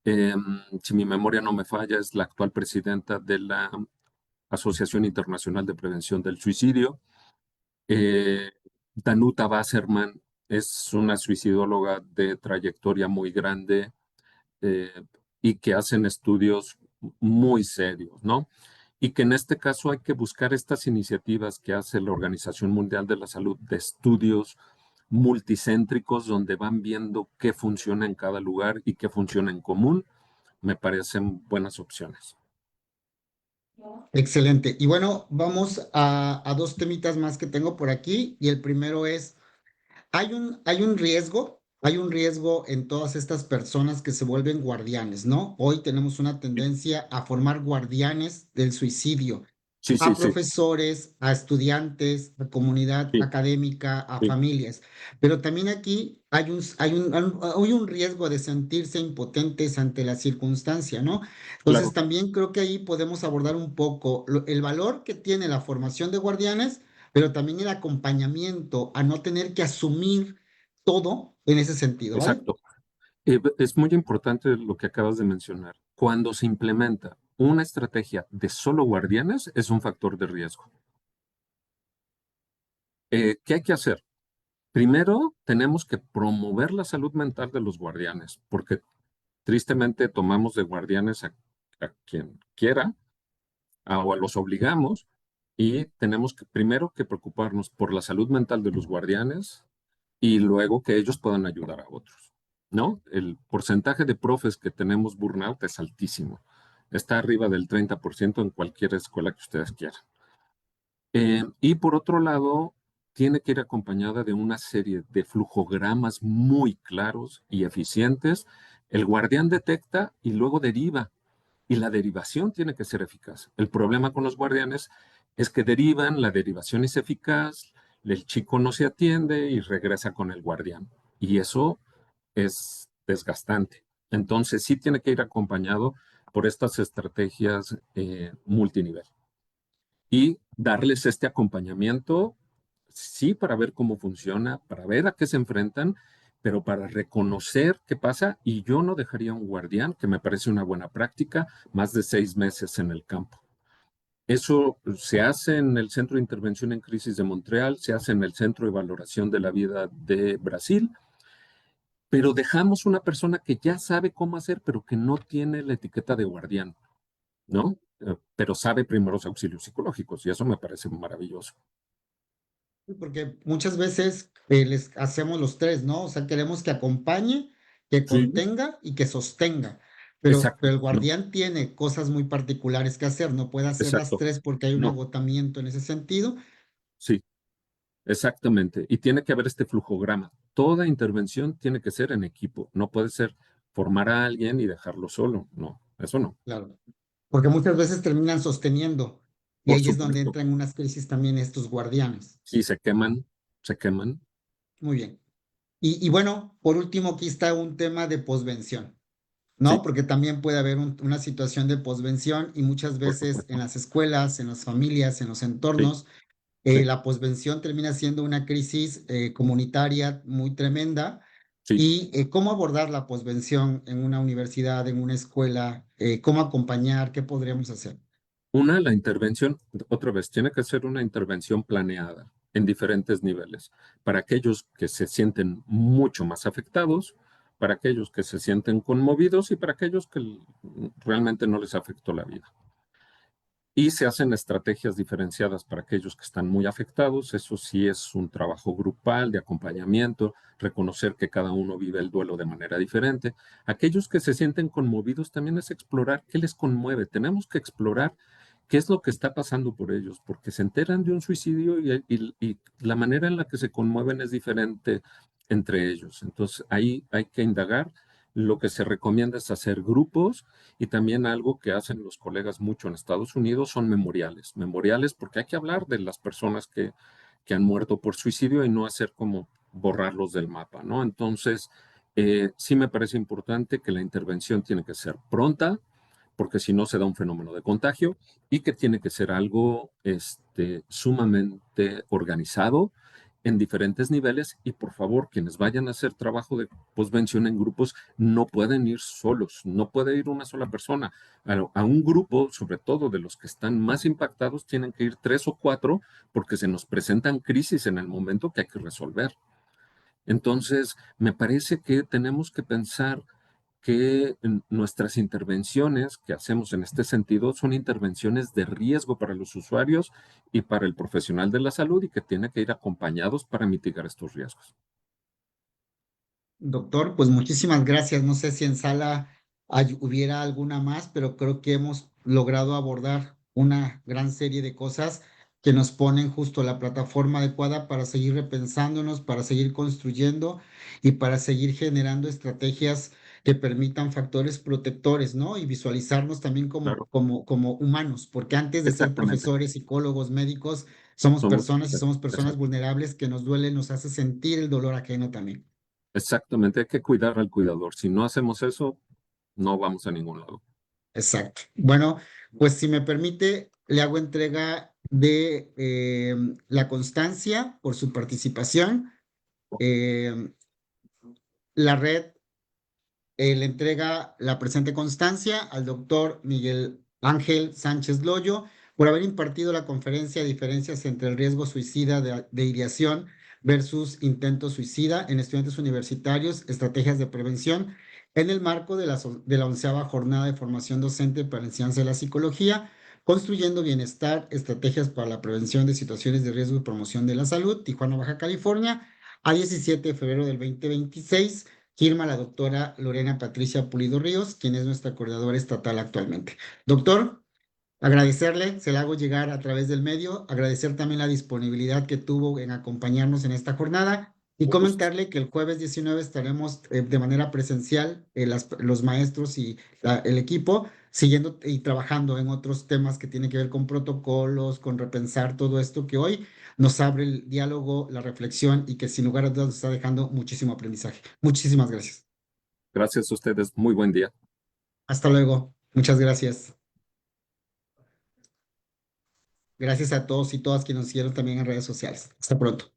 Si mi memoria no me falla, es la actual presidenta de la Asociación Internacional de Prevención del Suicidio. Danuta Wasserman es una suicidóloga de trayectoria muy grande eh, y que hacen estudios muy serios, ¿no? Y que en este caso hay que buscar estas iniciativas que hace la Organización Mundial de la Salud de estudios multicéntricos donde van viendo qué funciona en cada lugar y qué funciona en común. Me parecen buenas opciones. Excelente. Y bueno, vamos a dos temitas más que tengo por aquí. Y el primero es, hay un riesgo en todas estas personas que se vuelven guardianes, ¿no? Hoy tenemos una tendencia a formar guardianes del suicidio, Sí, a sí, sí, profesores, a estudiantes, a comunidad sí, académica, a sí, familias. Pero también aquí hay un riesgo de sentirse impotentes ante la circunstancia, ¿no? Entonces claro, también creo que ahí podemos abordar un poco el valor que tiene la formación de guardianes, pero también el acompañamiento a no tener que asumir todo en ese sentido, ¿vale? exacto. Es muy importante lo que acabas de mencionar. Cuando se implementa una estrategia de solo guardianes, es un factor de riesgo. ¿Qué hay que hacer? Primero, tenemos que promover la salud mental de los guardianes, porque tristemente tomamos de guardianes a quien quiera o a los obligamos y tenemos que primero que preocuparnos por la salud mental de los guardianes y luego que ellos puedan ayudar a otros, ¿no? El porcentaje de profes que tenemos burnout es altísimo. Está arriba del 30% en cualquier escuela que ustedes quieran. Y por otro lado, tiene que ir acompañada de una serie de flujogramas muy claros y eficientes. El guardián detecta y luego deriva, y la derivación tiene que ser eficaz. El problema con los guardianes es que derivan, la derivación es eficaz, el chico no se atiende y regresa con el guardián. Y eso es desgastante. Entonces sí tiene que ir acompañado por estas estrategias multinivel y darles este acompañamiento, sí, para ver cómo funciona, para ver a qué se enfrentan, pero para reconocer qué pasa. Y yo no dejaría un guardián, que me parece una buena práctica, más de 6 meses en el campo. Eso se hace en el Centro de Intervención en Crisis de Montreal, se hace en el Centro de Valoración de la Vida de Brasil, pero dejamos una persona que ya sabe cómo hacer, pero que no tiene la etiqueta de guardián, ¿no? Pero sabe primeros auxilios psicológicos y eso me parece maravilloso. Porque muchas veces les hacemos los tres, ¿no? O sea, queremos que acompañe, que Sí, contenga y que sostenga. Pero exacto, el ¿no? guardián tiene cosas muy particulares que hacer, no puede hacer las Exacto. tres porque hay un No, agotamiento en ese sentido. sí, exactamente. Y tiene que haber este flujograma. Toda intervención tiene que ser en equipo. No puede ser formar a alguien y dejarlo solo. No, eso no. Claro, porque muchas veces terminan sosteniendo y Por ahí es donde supuesto. entran en unas crisis también estos guardianes. Sí, se queman, se queman. Muy bien. Y bueno, por último, aquí está un tema de posvención, ¿no? Sí, Porque también puede haber una situación de posvención y muchas por veces en supuesto. las escuelas, en las familias, en los Sí, entornos, sí, la posvención termina siendo una crisis comunitaria muy tremenda. sí. ¿Y cómo abordar la posvención en una universidad, en una escuela? ¿Cómo acompañar? ¿Qué podríamos hacer? La intervención, otra vez, tiene que ser una intervención planeada en diferentes niveles, para aquellos que se sienten mucho más afectados, para aquellos que se sienten conmovidos y para aquellos que realmente no les afectó la vida. Y se hacen estrategias diferenciadas para aquellos que están muy afectados. Eso sí es un trabajo grupal de acompañamiento, reconocer que cada uno vive el duelo de manera diferente. Aquellos que se sienten conmovidos también es explorar qué les conmueve. Tenemos que explorar qué es lo que está pasando por ellos, porque se enteran de un suicidio y la manera en la que se conmueven es diferente entre ellos. Entonces, ahí hay que indagar. Lo que se recomienda es hacer grupos y también algo que hacen los colegas mucho en Estados Unidos son memoriales. Memoriales porque hay que hablar de las personas que han muerto por suicidio y no hacer como borrarlos del mapa, ¿no? Entonces, sí me parece importante que la intervención tiene que ser pronta, porque si no se da un fenómeno de contagio y que tiene que ser algo sumamente organizado en diferentes niveles y por favor, quienes vayan a hacer trabajo de posvención en grupos no pueden ir solos, no puede ir una sola persona. A un grupo, sobre todo de los que están más impactados, tienen que ir 3 o 4 porque se nos presentan crisis en el momento que hay que resolver. Entonces, me parece que tenemos que pensar que nuestras intervenciones que hacemos en este sentido son intervenciones de riesgo para los usuarios y para el profesional de la salud y que tiene que ir acompañados para mitigar estos riesgos. Doctor, pues muchísimas gracias. No sé si en sala hubiera alguna más, pero creo que hemos logrado abordar una gran serie de cosas que nos ponen justo la plataforma adecuada para seguir repensándonos, para seguir construyendo y para seguir generando estrategias que permitan factores protectores, ¿no? Y visualizarnos también Claro, como humanos, porque antes de ser exactamente. profesores, psicólogos, médicos, somos Somos, personas y somos personas exacto, vulnerables que nos duele, nos hace sentir el dolor ajeno también. exactamente, hay que cuidar al cuidador. Si no hacemos eso, no vamos a ningún lado. Exacto. Bueno, pues si me permite, le hago entrega de la constancia por su participación. Eh, la red le entrega la presente constancia al doctor Miguel Ángel Sánchez Loyo por haber impartido la conferencia Diferencias entre el riesgo suicida de ideación versus intento suicida en estudiantes universitarios, estrategias de prevención, en el marco de la 11ª jornada de formación docente para la enseñanza de la psicología, construyendo bienestar, estrategias para la prevención de situaciones de riesgo y promoción de la salud, Tijuana, Baja California, a 17 de febrero del 2026. Firma la doctora Lorena Patricia Pulido Ríos, quien es nuestra coordinadora estatal actualmente. Doctor, agradecerle, se la hago llegar a través del medio, agradecer también la disponibilidad que tuvo en acompañarnos en esta jornada y Un gusto. comentarle que el jueves 19 estaremos de manera presencial, los maestros y el equipo, siguiendo y trabajando en otros temas que tienen que ver con protocolos, con repensar todo esto que hoy nos abre el diálogo, la reflexión y que sin lugar a dudas nos está dejando muchísimo aprendizaje. Muchísimas gracias. Gracias a ustedes. Muy buen día. Hasta luego. Muchas gracias. Gracias a todos y todas quienes nos siguieron también en redes sociales. Hasta pronto.